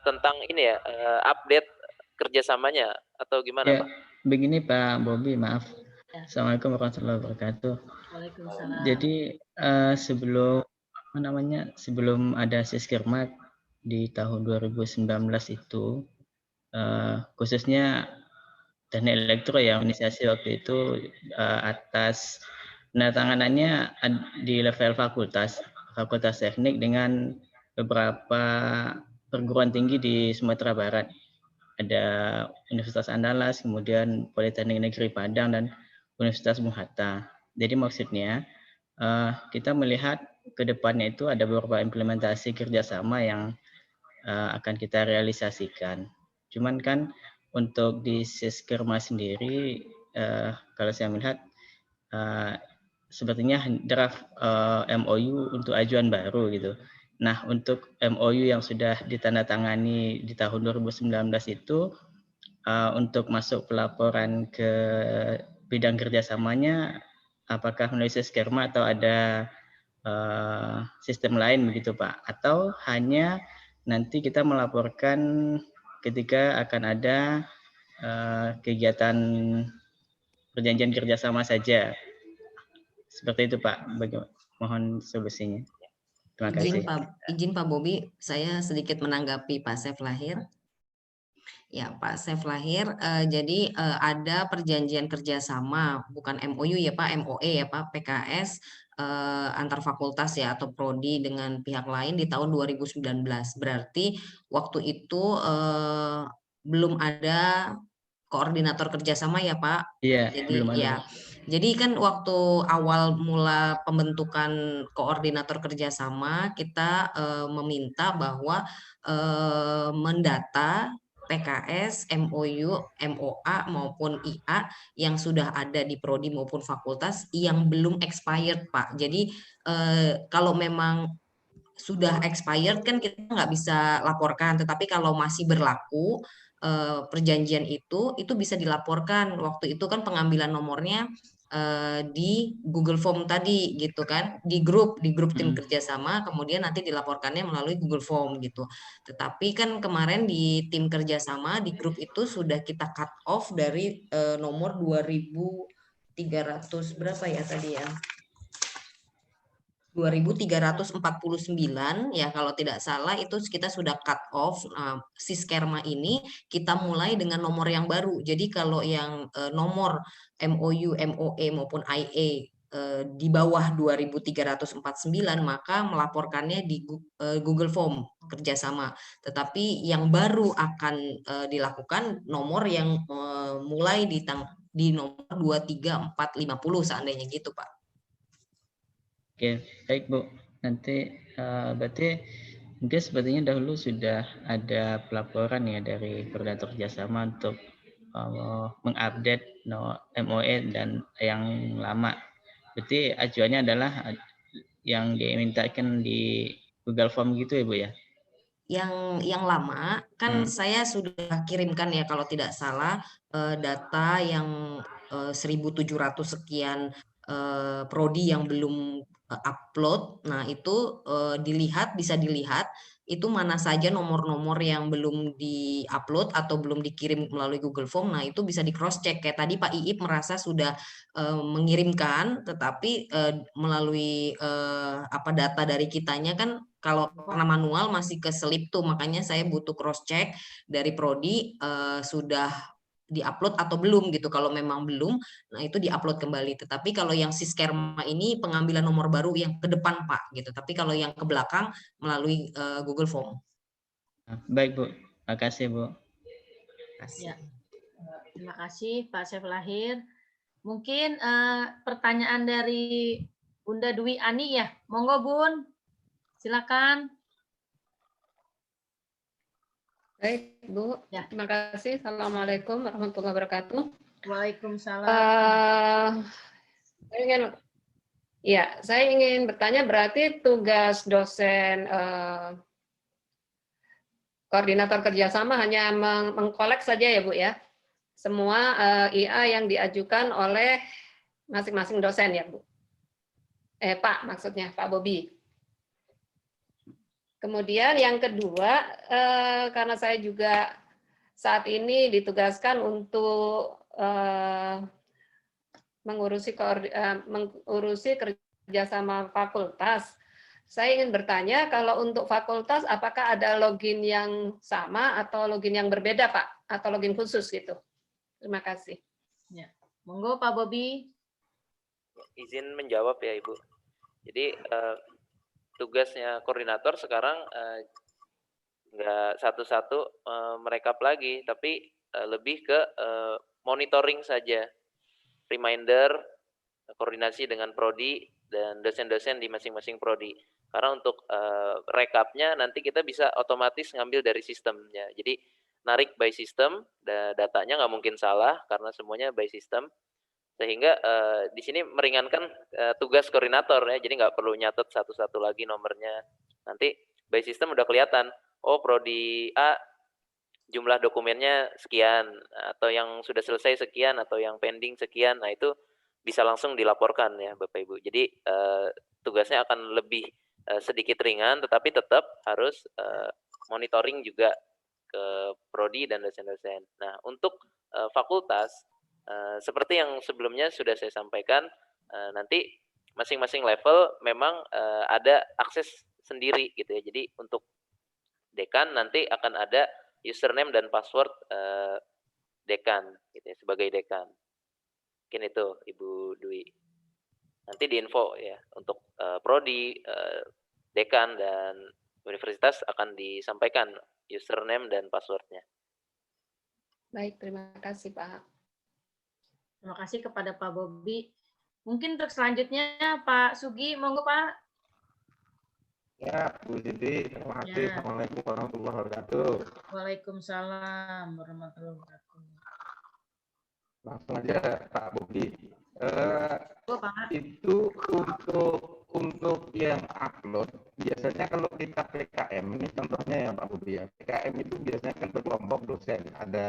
tentang ini ya, update kerjasamanya atau gimana ya, Pak? Begini Pak Bobi, maaf. Ya. Assalamualaikum warahmatullahi wabarakatuh. Waalaikumsalam. Jadi sebelum ada Siskerma di tahun 2019 itu, khususnya teknik elektro yang inisiasi waktu itu atas penandatanganannya di level fakultas teknik dengan beberapa perguruan tinggi di Sumatera Barat. Ada Universitas Andalas, kemudian Politeknik Negeri Padang, dan Universitas Bung Hatta. Jadi maksudnya kita melihat ke depannya itu ada beberapa implementasi kerjasama yang akan kita realisasikan. Cuman kan untuk di Siskerma sendiri, kalau saya melihat sepertinya draft MOU untuk ajuan baru gitu. Nah, untuk MOU yang sudah ditandatangani di tahun 2019 itu untuk masuk pelaporan ke bidang kerjasamanya, apakah melalui Siskerma atau ada sistem lain begitu Pak? Atau hanya nanti kita melaporkan ketika akan ada kegiatan perjanjian kerjasama saja? Seperti itu Pak, mohon solusinya. Terima kasih. Izin Pak Bobi, saya sedikit menanggapi Pak Chef Lahir. Ya Pak Chef Lahir, jadi ada perjanjian kerjasama, bukan MOU ya Pak, MOE ya Pak, PKS antar fakultas ya atau prodi dengan pihak lain di tahun 2019. Berarti waktu itu belum ada koordinator kerjasama ya Pak. Iya, Jadi belum ada. ya. Jadi kan waktu awal mula pembentukan koordinator kerjasama kita meminta bahwa mendata PKS, MOU, MOA maupun IA yang sudah ada di prodi maupun fakultas yang belum expired Pak. Jadi kalau memang sudah expired kan kita nggak bisa laporkan, tetapi kalau masih berlaku perjanjian itu bisa dilaporkan. Waktu itu kan pengambilan nomornya di Google Form tadi gitu kan, di grup tim kerjasama, kemudian nanti dilaporkannya melalui Google Form gitu. Tetapi kan kemarin di tim kerjasama di grup itu sudah kita cut off dari nomor 2300 berapa ya tadi ya? 2349 ya kalau tidak salah itu kita sudah cut off. Siskerma ini kita mulai dengan nomor yang baru. Jadi kalau yang nomor MOU, MOE maupun IA di bawah 2349 maka melaporkannya di Google Form kerjasama. Tetapi yang baru akan dilakukan nomor yang mulai di nomor 23450 seandainya gitu Pak. Oke, baik Bu. Nanti berarti mungkin sepertinya dahulu sudah ada pelaporan ya dari koordinator kerjasama untuk mengupdate MOE dan yang lama. Berarti ajuannya adalah yang dimintakan di Google Form gitu ya Bu ya? Yang lama kan saya sudah kirimkan ya kalau tidak salah data yang 1.700 sekian prodi yang belum upload. Nah, itu bisa dilihat itu mana saja nomor-nomor yang belum di-upload atau belum dikirim melalui Google Form. Nah, itu bisa di cross check. Kayak tadi Pak Iip merasa sudah mengirimkan, tetapi melalui data dari kitanya kan kalau karena manual masih keselip tuh, makanya saya butuh cross check dari prodi sudah diupload atau belum gitu. Kalau memang belum, nah itu diupload kembali. Tetapi kalau yang Siskerma ini pengambilan nomor baru yang ke depan Pak gitu. Tapi kalau yang ke belakang melalui Google Form. Baik Bu, makasih Bu. Ya. Terima kasih Pak Chef Lahir. Mungkin pertanyaan dari Bunda Dwi Ani ya. Monggo Bun, silakan. Baik, Bu. Ya. Terima kasih. Assalamualaikum warahmatullahi wabarakatuh. Waalaikumsalam. Saya ingin bertanya, berarti tugas dosen koordinator kerjasama hanya mengkolek saja ya, Bu ya? Semua IA yang diajukan oleh masing-masing dosen ya, Bu? Pak, maksudnya Pak Bobi. Kemudian yang kedua, karena saya juga saat ini ditugaskan untuk mengurusi kerjasama fakultas, saya ingin bertanya kalau untuk fakultas apakah ada login yang sama atau login yang berbeda Pak, atau login khusus gitu. Terima kasih. Ya. Monggo Pak Bobi. Izin menjawab ya Ibu. Jadi tugasnya koordinator sekarang nggak satu-satu merekap lagi, tapi lebih ke monitoring saja, reminder, koordinasi dengan prodi dan dosen-dosen di masing-masing prodi. Karena untuk rekapnya nanti kita bisa otomatis ngambil dari sistemnya. Jadi narik by system, datanya nggak mungkin salah karena semuanya by system. Sehingga di sini meringankan tugas koordinator ya, jadi nggak perlu nyatet satu-satu lagi nomornya. Nanti by system udah kelihatan, oh prodi A jumlah dokumennya sekian, atau yang sudah selesai sekian, atau yang pending sekian. Nah itu bisa langsung dilaporkan ya Bapak Ibu. Jadi tugasnya akan lebih sedikit ringan, tetapi tetap harus monitoring juga ke prodi dan dosen-dosen. Nah untuk fakultas, seperti yang sebelumnya sudah saya sampaikan, nanti masing-masing level memang ada akses sendiri gitu ya. Jadi untuk dekan nanti akan ada username dan password dekan gitu ya, sebagai dekan. Mungkin itu Ibu Dwi. Nanti diinfo ya untuk prodi, dekan dan universitas akan disampaikan username dan passwordnya. Baik, terima kasih Pak. Terima kasih kepada Pak Bobi. Mungkin untuk selanjutnya Pak Sugi, monggo Pak. Ya, Bu Siti, terima kasih. Ya. Assalamualaikum warahmatullahi wabarakatuh. Waalaikumsalam warahmatullahi wabarakatuh. Langsung aja Pak Bobi. Pak. Itu untuk yang upload, biasanya kalau kita PKM, ini contohnya ya Pak Bobi ya, PKM itu biasanya kan berkelompok dosen, ada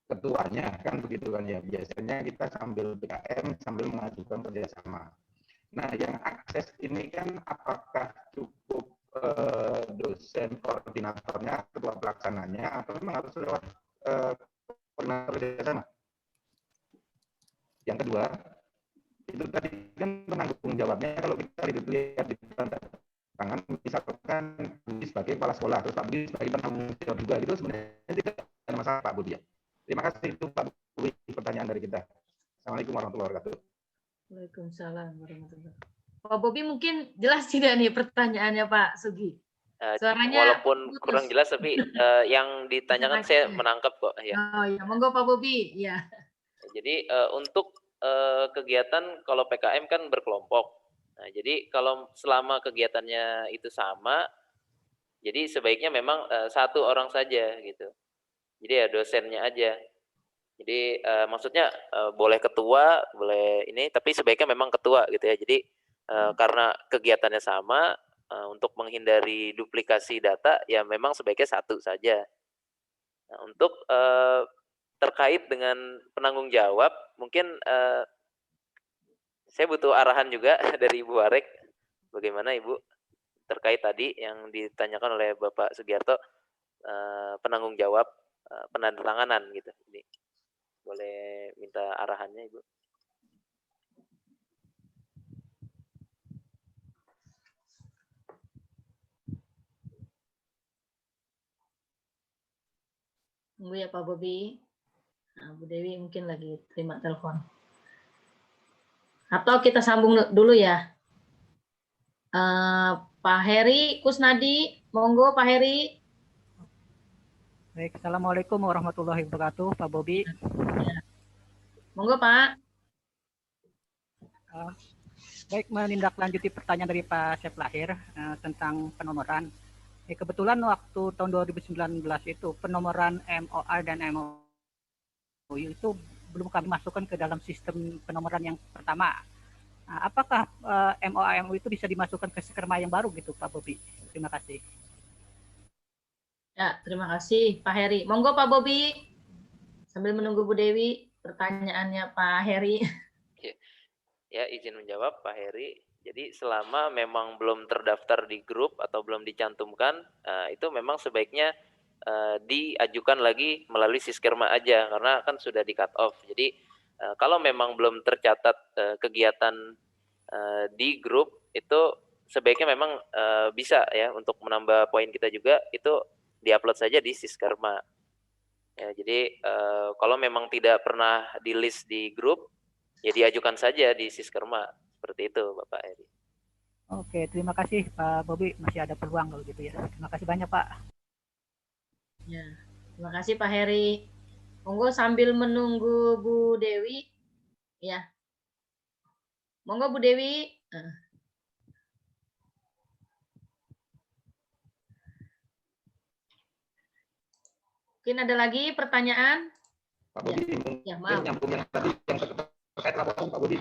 ketuanya kan begitu kan ya, biasanya kita sambil PKM sambil mengajukan kerjasama. Nah yang akses ini kan apakah cukup dosen koordinatornya, ketua pelaksananya, atau memang harus lewat koordinator kerjasama? Yang kedua, itu tadi kan penanggung jawabnya kalau kita lihat di tangan, misalkan Budi sebagai kepala sekolah, terus Pak Budi sebagai penanggung jawab juga, itu sebenarnya tidak ada masalah Pak Budi ya. Terima kasih, itu Pak Budi pertanyaan dari kita. Assalamualaikum warahmatullahi wabarakatuh. Waalaikumsalam warahmatullahi wabarakatuh. Pak Bobi mungkin jelas tidak nih pertanyaannya Pak Sugi? Suaranya walaupun putus. Kurang jelas tapi yang ditanyakan saya menangkap kok ya. Oh ya, monggo Pak Bobi. Ya. Jadi untuk kegiatan kalau PKM kan berkelompok. Nah, jadi kalau selama kegiatannya itu sama, jadi sebaiknya memang satu orang saja gitu. Jadi ya dosennya aja. Jadi maksudnya boleh ketua, boleh ini, tapi sebaiknya memang ketua gitu ya. Jadi karena kegiatannya sama, untuk menghindari duplikasi data, ya memang sebaiknya satu saja. Nah, untuk terkait dengan penanggung jawab, mungkin saya butuh arahan juga dari Ibu Warek. Bagaimana Ibu terkait tadi yang ditanyakan oleh Bapak Sugiarto, penanggung jawab penandatanganan gitu. Jadi boleh minta arahannya Ibu. Tunggu ya Pak Bobi. Nah, Bu Dewi mungkin lagi terima telepon. Atau kita sambung dulu ya. Pak Heri Kusnadi, monggo Pak Heri. Baik, Assalamualaikum warahmatullahi wabarakatuh, Pak Bobi. Ya. Monggo Pak. Baik, menindaklanjuti pertanyaan dari Pak Syef Lahir tentang penomoran. Kebetulan waktu tahun 2019 itu penomoran MOA dan MOU itu belum kami masukkan ke dalam sistem penomoran yang pertama. Nah, apakah MOA MOU itu bisa dimasukkan ke Siskerma yang baru gitu Pak Bobi? Terima kasih. Ya, terima kasih Pak Heri. Monggo Pak Bobi. Sambil menunggu Bu Dewi, pertanyaannya Pak Heri. Ya, izin menjawab Pak Heri. Jadi selama memang belum terdaftar di grup atau belum dicantumkan, itu memang sebaiknya diajukan lagi melalui Siskerma aja, karena kan sudah di cut off. Jadi kalau memang belum tercatat kegiatan di grup, itu sebaiknya memang bisa ya untuk menambah poin kita juga, itu diupload saja di Siskerma. Ya, jadi kalau memang tidak pernah di list di grup, ya diajukan saja di Siskerma. Seperti itu Bapak Heri. Oke, terima kasih Pak Bobi. Masih ada peluang kalau gitu ya. Terima kasih banyak Pak. Ya, terima kasih Pak Heri. Monggo sambil menunggu Bu Dewi. Ya. Monggo Bu Dewi. Mungkin ada lagi pertanyaan? Pak Bobi, ya, maaf. Yang tadi yang terkait laporan Pak Bobi.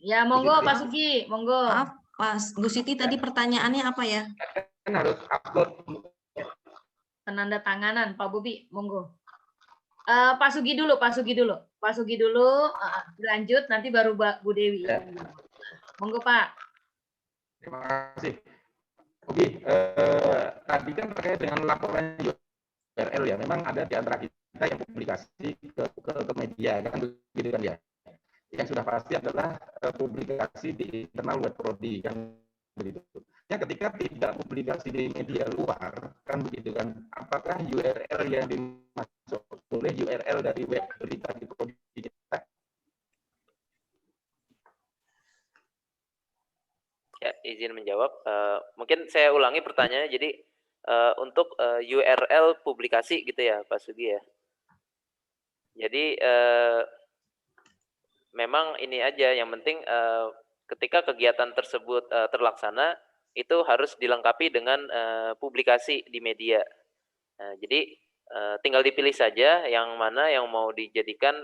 Ya, monggo Pak Sugi, monggo. Maaf, Pak Bu Siti tadi pertanyaannya apa ya? Kan harus upload penandatanganan Pak Bobi, monggo. Pak Sugi dulu, lanjut nanti baru Bu Dewi. Ya. Monggo Pak. Terima kasih. Bobi, tadi kan terkait dengan laporan URL ya, memang ada di antara kita yang publikasi ke media kan begitu kan ya. Yang sudah pasti adalah publikasi di internal web prodi kan begitu. Ya, ketika tidak publikasi di media luar kan begitu kan, apakah URL yang dimasuk oleh URL dari web berita di prodi kita? Ya, izin menjawab. Mungkin saya ulangi pertanyaannya. Jadi untuk URL publikasi gitu ya Pak Sugi ya. Jadi memang ini aja yang penting ketika kegiatan tersebut terlaksana itu harus dilengkapi dengan publikasi di media. Jadi tinggal dipilih saja yang mana yang mau dijadikan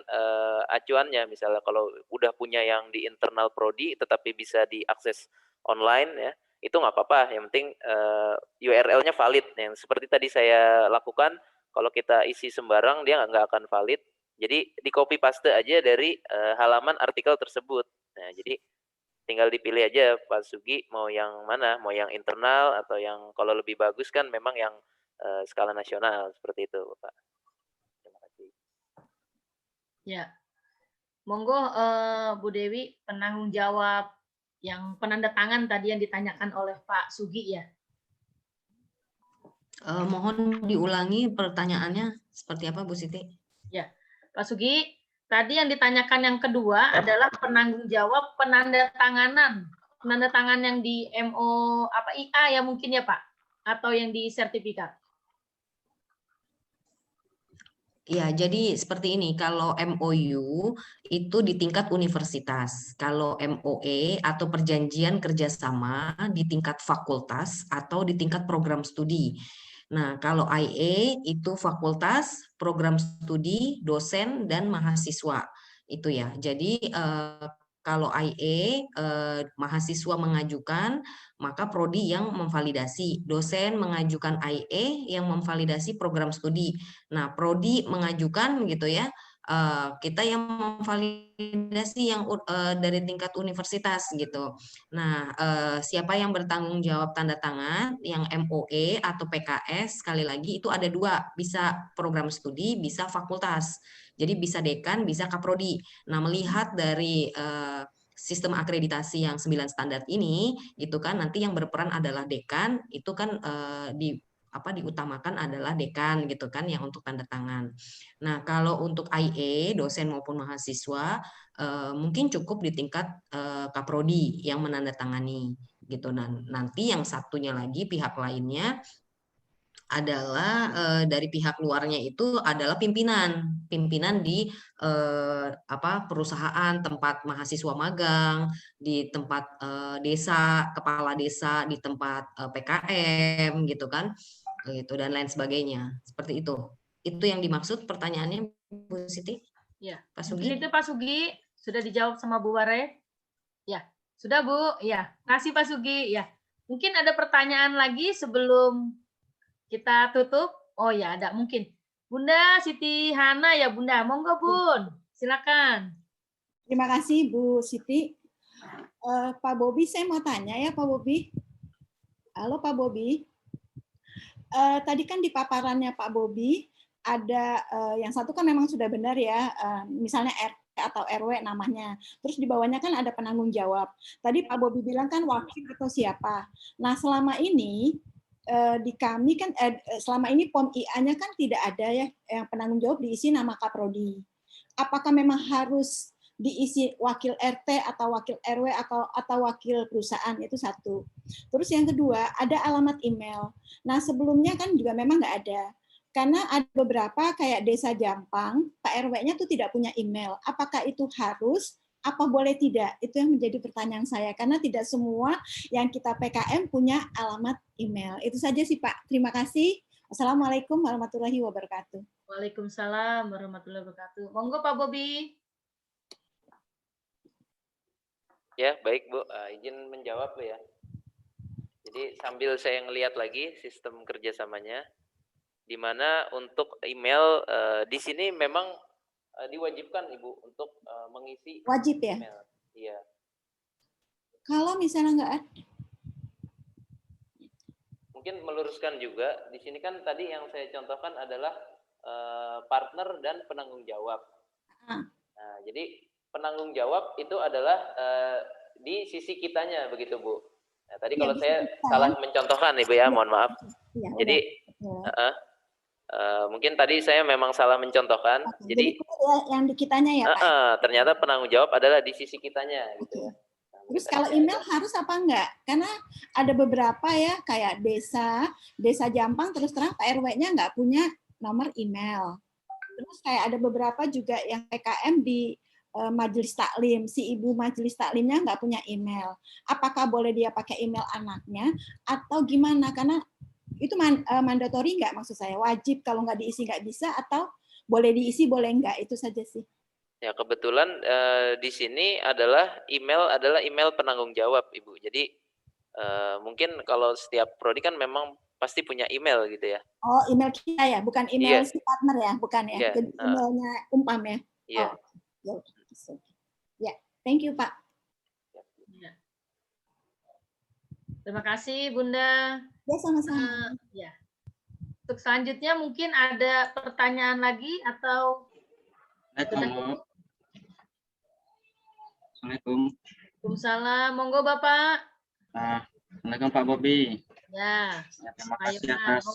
acuannya. Misalnya kalau udah punya yang di internal prodi tetapi bisa diakses online ya, itu nggak apa-apa. Yang penting URL-nya valid. Yang seperti tadi saya lakukan, kalau kita isi sembarang dia nggak akan valid. Jadi di copy paste aja dari halaman artikel tersebut. Nah, jadi tinggal dipilih aja Pak Sugi mau yang mana, mau yang internal atau yang kalau lebih bagus kan memang yang skala nasional seperti itu, Bapak. Terima kasih. Ya, monggo Bu Dewi, penanggung jawab yang penandatangan tadi yang ditanyakan oleh Pak Sugi ya. Mohon diulangi pertanyaannya seperti apa Bu Siti? Ya. Pak Sugi, tadi yang ditanyakan yang kedua adalah penanggung jawab penandatangan yang di MO apa IA ya mungkin ya Pak, atau yang di sertifikat. Ya, jadi seperti ini. Kalau MOU itu di tingkat universitas, kalau MOE atau perjanjian kerjasama di tingkat fakultas atau di tingkat program studi. Nah, kalau IA itu fakultas, program studi, dosen, dan mahasiswa. Itu ya. Jadi Kalau IE mahasiswa mengajukan, maka prodi yang memvalidasi. Dosen mengajukan IE yang memvalidasi program studi. Nah, prodi mengajukan gitu ya, kita yang memvalidasi yang dari tingkat universitas gitu. Nah, siapa yang bertanggung jawab tanda tangan, yang MOE atau PKS, sekali lagi itu ada dua, bisa program studi, bisa fakultas. Jadi bisa dekan, bisa kaprodi. Nah, melihat dari sistem akreditasi yang 9 standar ini, itu kan nanti yang berperan adalah dekan, itu kan diutamakan adalah dekan gitu kan yang untuk tanda tangan. Nah, kalau untuk IE dosen maupun mahasiswa mungkin cukup di tingkat kaprodi yang menandatangani gitu. Nanti yang satunya lagi pihak lainnya adalah dari pihak luarnya itu adalah pimpinan di perusahaan, tempat mahasiswa magang, di tempat desa, kepala desa, di tempat PKM gitu kan, gitu dan lain sebagainya. Seperti itu. Itu yang dimaksud pertanyaannya, Bu Siti? Ya, Pak mungkin Sugi. itu Pak Sugi sudah dijawab sama Bu Ware. Ya, sudah Bu. Ya, kasih Pak Sugi. Ya, mungkin ada pertanyaan lagi sebelum kita tutup. Oh ya, ada mungkin. Bunda Siti Hana ya Bunda. Monggo Bun, silakan. Terima kasih Bu Siti. Pak Bobi, saya mau tanya ya Pak Bobi. Halo Pak Bobi. Tadi kan di paparannya Pak Bobi ada yang satu kan memang sudah benar ya, misalnya RT atau RW namanya. Terus di bawahnya kan ada penanggung jawab. Tadi Pak Bobi bilang kan wakil atau siapa. Nah selama ini di kami kan selama ini POM IA-nya kan tidak ada ya yang penanggung jawab diisi nama Kaprodi. Apakah memang harus diisi wakil RT atau wakil RW atau wakil perusahaan, itu satu. Terus yang kedua ada alamat email. Nah sebelumnya kan juga memang nggak ada. Karena ada beberapa kayak Desa Jampang, Pak RW-nya tuh tidak punya email. Apakah itu harus? Apa boleh tidak? Itu yang menjadi pertanyaan saya. Karena tidak semua yang kita PKM punya alamat email. Itu saja sih Pak. Terima kasih. Assalamualaikum warahmatullahi wabarakatuh. Waalaikumsalam warahmatullahi wabarakatuh. Monggo Pak Bobi. Ya, baik Bu. Izin menjawab Bu ya. Jadi sambil saya ngelihat lagi sistem kerjasamanya, di mana untuk email di sini memang diwajibkan Ibu untuk mengisi wajib ya? email. Iya. Kalau misalnya nggak ada, mungkin meluruskan juga di sini kan tadi yang saya contohkan adalah partner dan penanggung jawab. Nah, jadi penanggung jawab itu adalah di sisi kitanya begitu Bu. Nah, tadi kalau saya salah mencontohkan Ibu ya, mohon maaf. Jadi mungkin tadi saya memang salah mencontohkan. Jadi yang di kitanya ya Pak. Ternyata penanggung jawab adalah di sisi kitanya gitu ya. Terus kalau email harus apa enggak? Karena ada beberapa ya kayak desa Jampang terus terang Pak RW-nya enggak punya nomor email. Terus kayak ada beberapa juga yang PKM di majelis taklim, si ibu majelis taklimnya enggak punya email. Apakah boleh dia pakai email anaknya atau gimana? Karena itu mandatori enggak, maksud saya wajib, kalau nggak diisi nggak bisa, atau boleh diisi boleh enggak, itu saja sih. Ya kebetulan di sini adalah email penanggung jawab Ibu. Jadi mungkin kalau setiap prodi kan memang pasti punya email gitu ya. Oh, email kita ya, bukan email si partner ya, bukan ya. Iya. Jadi emailnya Umpam ya. Iya. Oh, ya, thank you Pak. Terima kasih Bunda. Ya sama-sama. Ya. Untuk selanjutnya mungkin ada pertanyaan lagi atau Assalamualaikum. Waalaikumsalam. Monggo Bapak. Assalamualaikum Pak Bobi. Ya. Terima kasih atas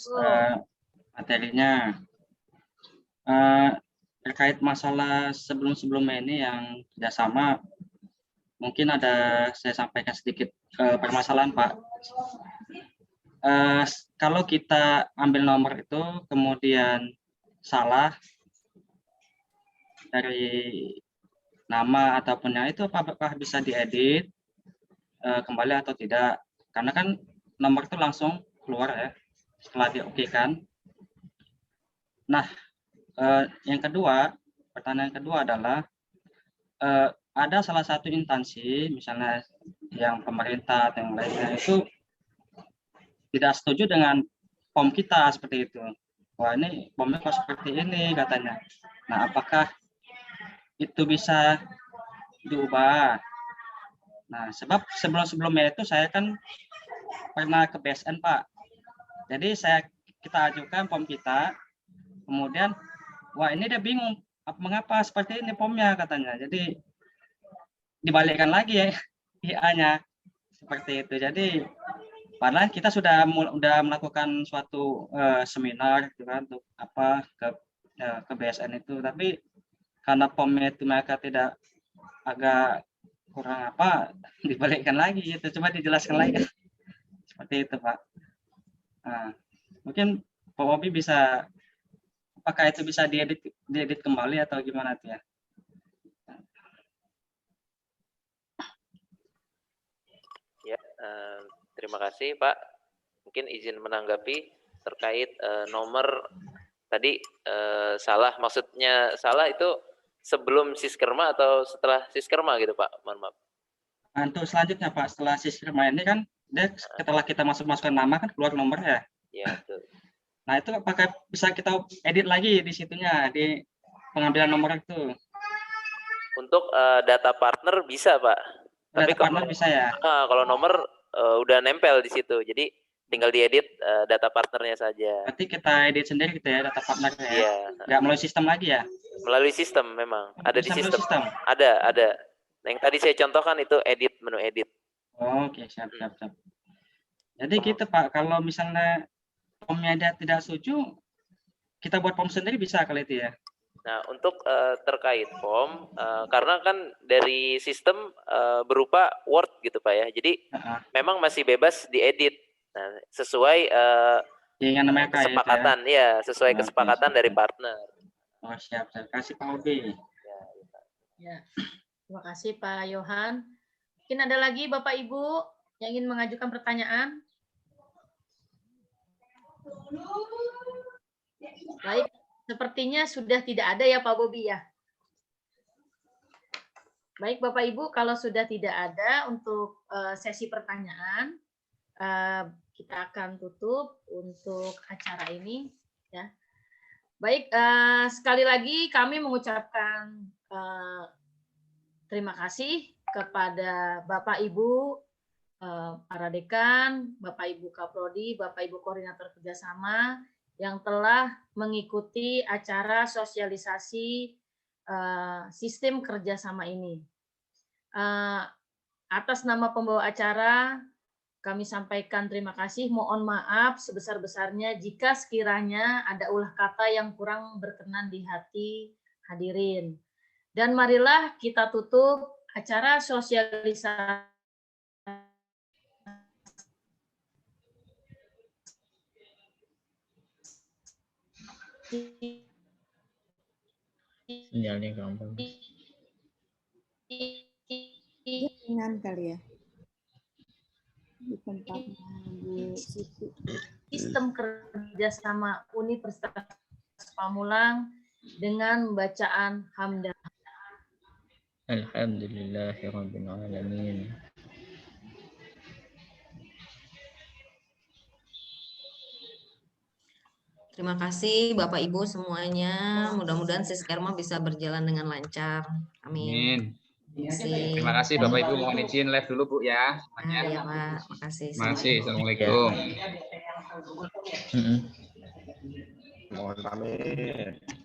materinya. Terkait masalah sebelum-sebelumnya ini yang kerjasama, mungkin ada saya sampaikan sedikit permasalahan Pak. Kalau kita ambil nomor itu kemudian salah dari nama ataupun yang itu, apakah bisa diedit kembali atau tidak? Karena kan nomor itu langsung keluar ya setelah diokekan. Nah, yang kedua, pertanyaan kedua adalah ada salah satu instansi, misalnya yang pemerintah atau yang lainnya itu tidak setuju dengan POM kita seperti itu. Wah, ini POM-nya kok seperti ini katanya. Nah, apakah itu bisa diubah? Nah, sebab sebelum-sebelumnya itu saya kan pernah ke BSN, Pak. Jadi kita ajukan POM kita, kemudian wah ini dia bingung mengapa seperti ini POM-nya katanya. Jadi dibalikkan lagi ya IA-nya seperti itu. Jadi padahal kita sudah melakukan suatu seminar gitu kan untuk ke BSN itu, tapi karena POM-nya itu mereka tidak agak kurang dibalikkan lagi gitu. Coba dijelaskan lagi seperti itu, Pak. Nah, mungkin Pak Bobi bisa, apakah itu bisa diedit kembali atau gimana tuh ya? Ya, terima kasih Pak. Mungkin izin menanggapi terkait nomor tadi salah, maksudnya salah itu sebelum siskerma atau setelah siskerma gitu Pak? Mohon maaf. Nah, untuk selanjutnya Pak, setelah siskerma ini kan dia setelah kita masukkan nama kan keluar nomor ya? Iya, betul. Nah, itu apakah bisa kita edit lagi di situnya, di pengambilan nomor itu? Untuk data partner bisa Pak. Tapi partner bisa ya? Kalau nomor udah nempel di situ, jadi tinggal diedit data partnernya saja. Berarti kita edit sendiri gitu ya data partnernya ya? Iya. Nggak melalui sistem lagi ya? Melalui sistem memang, ada di sistem. Ada. Yang tadi saya contohkan itu edit, menu edit. Oke, siap. Jadi gitu Pak, kalau misalnya POM-nya dia tidak setuju, kita buat POM sendiri bisa kali itu ya? Nah, untuk terkait POM, karena kan dari sistem berupa Word gitu Pak ya, jadi memang masih bebas diedit. Nah, sesuai kesepakatan ya, sesuai kesepakatan dari partner. Oh siap. Kasih Pak Bobi. Ya, terima kasih Pak Yohan. Mungkin ada lagi Bapak Ibu yang ingin mengajukan pertanyaan? Baik. Sepertinya sudah tidak ada ya Pak Bobi ya. Baik Bapak Ibu, kalau sudah tidak ada untuk sesi pertanyaan, kita akan tutup untuk acara ini ya. Baik, sekali lagi kami mengucapkan terima kasih kepada Bapak Ibu para dekan, Bapak Ibu Kaprodi, Bapak Ibu Koordinator Kerjasama yang telah mengikuti acara sosialisasi sistem kerjasama ini. Atas nama pembawa acara, kami sampaikan terima kasih. Mohon maaf sebesar-besarnya jika sekiranya ada ulah kata yang kurang berkenan di hati hadirin. Dan marilah kita tutup acara sosialisasi sinyalnya gampang. Dengan kali ya di tempatnya Bu Siti. Sistem kerjasama Universitas Pamulang dengan bacaan hamdalah. Alhamdulillahirabbil alamin. Terima kasih Bapak Ibu semuanya. Mudah-mudahan Siskerma bisa berjalan dengan lancar. Amin. Terima kasih Bapak Ibu, mohon izin live dulu Bu ya. Iya Pak, makasih. Terima kasih. Assalamualaikum. Mohon pamit.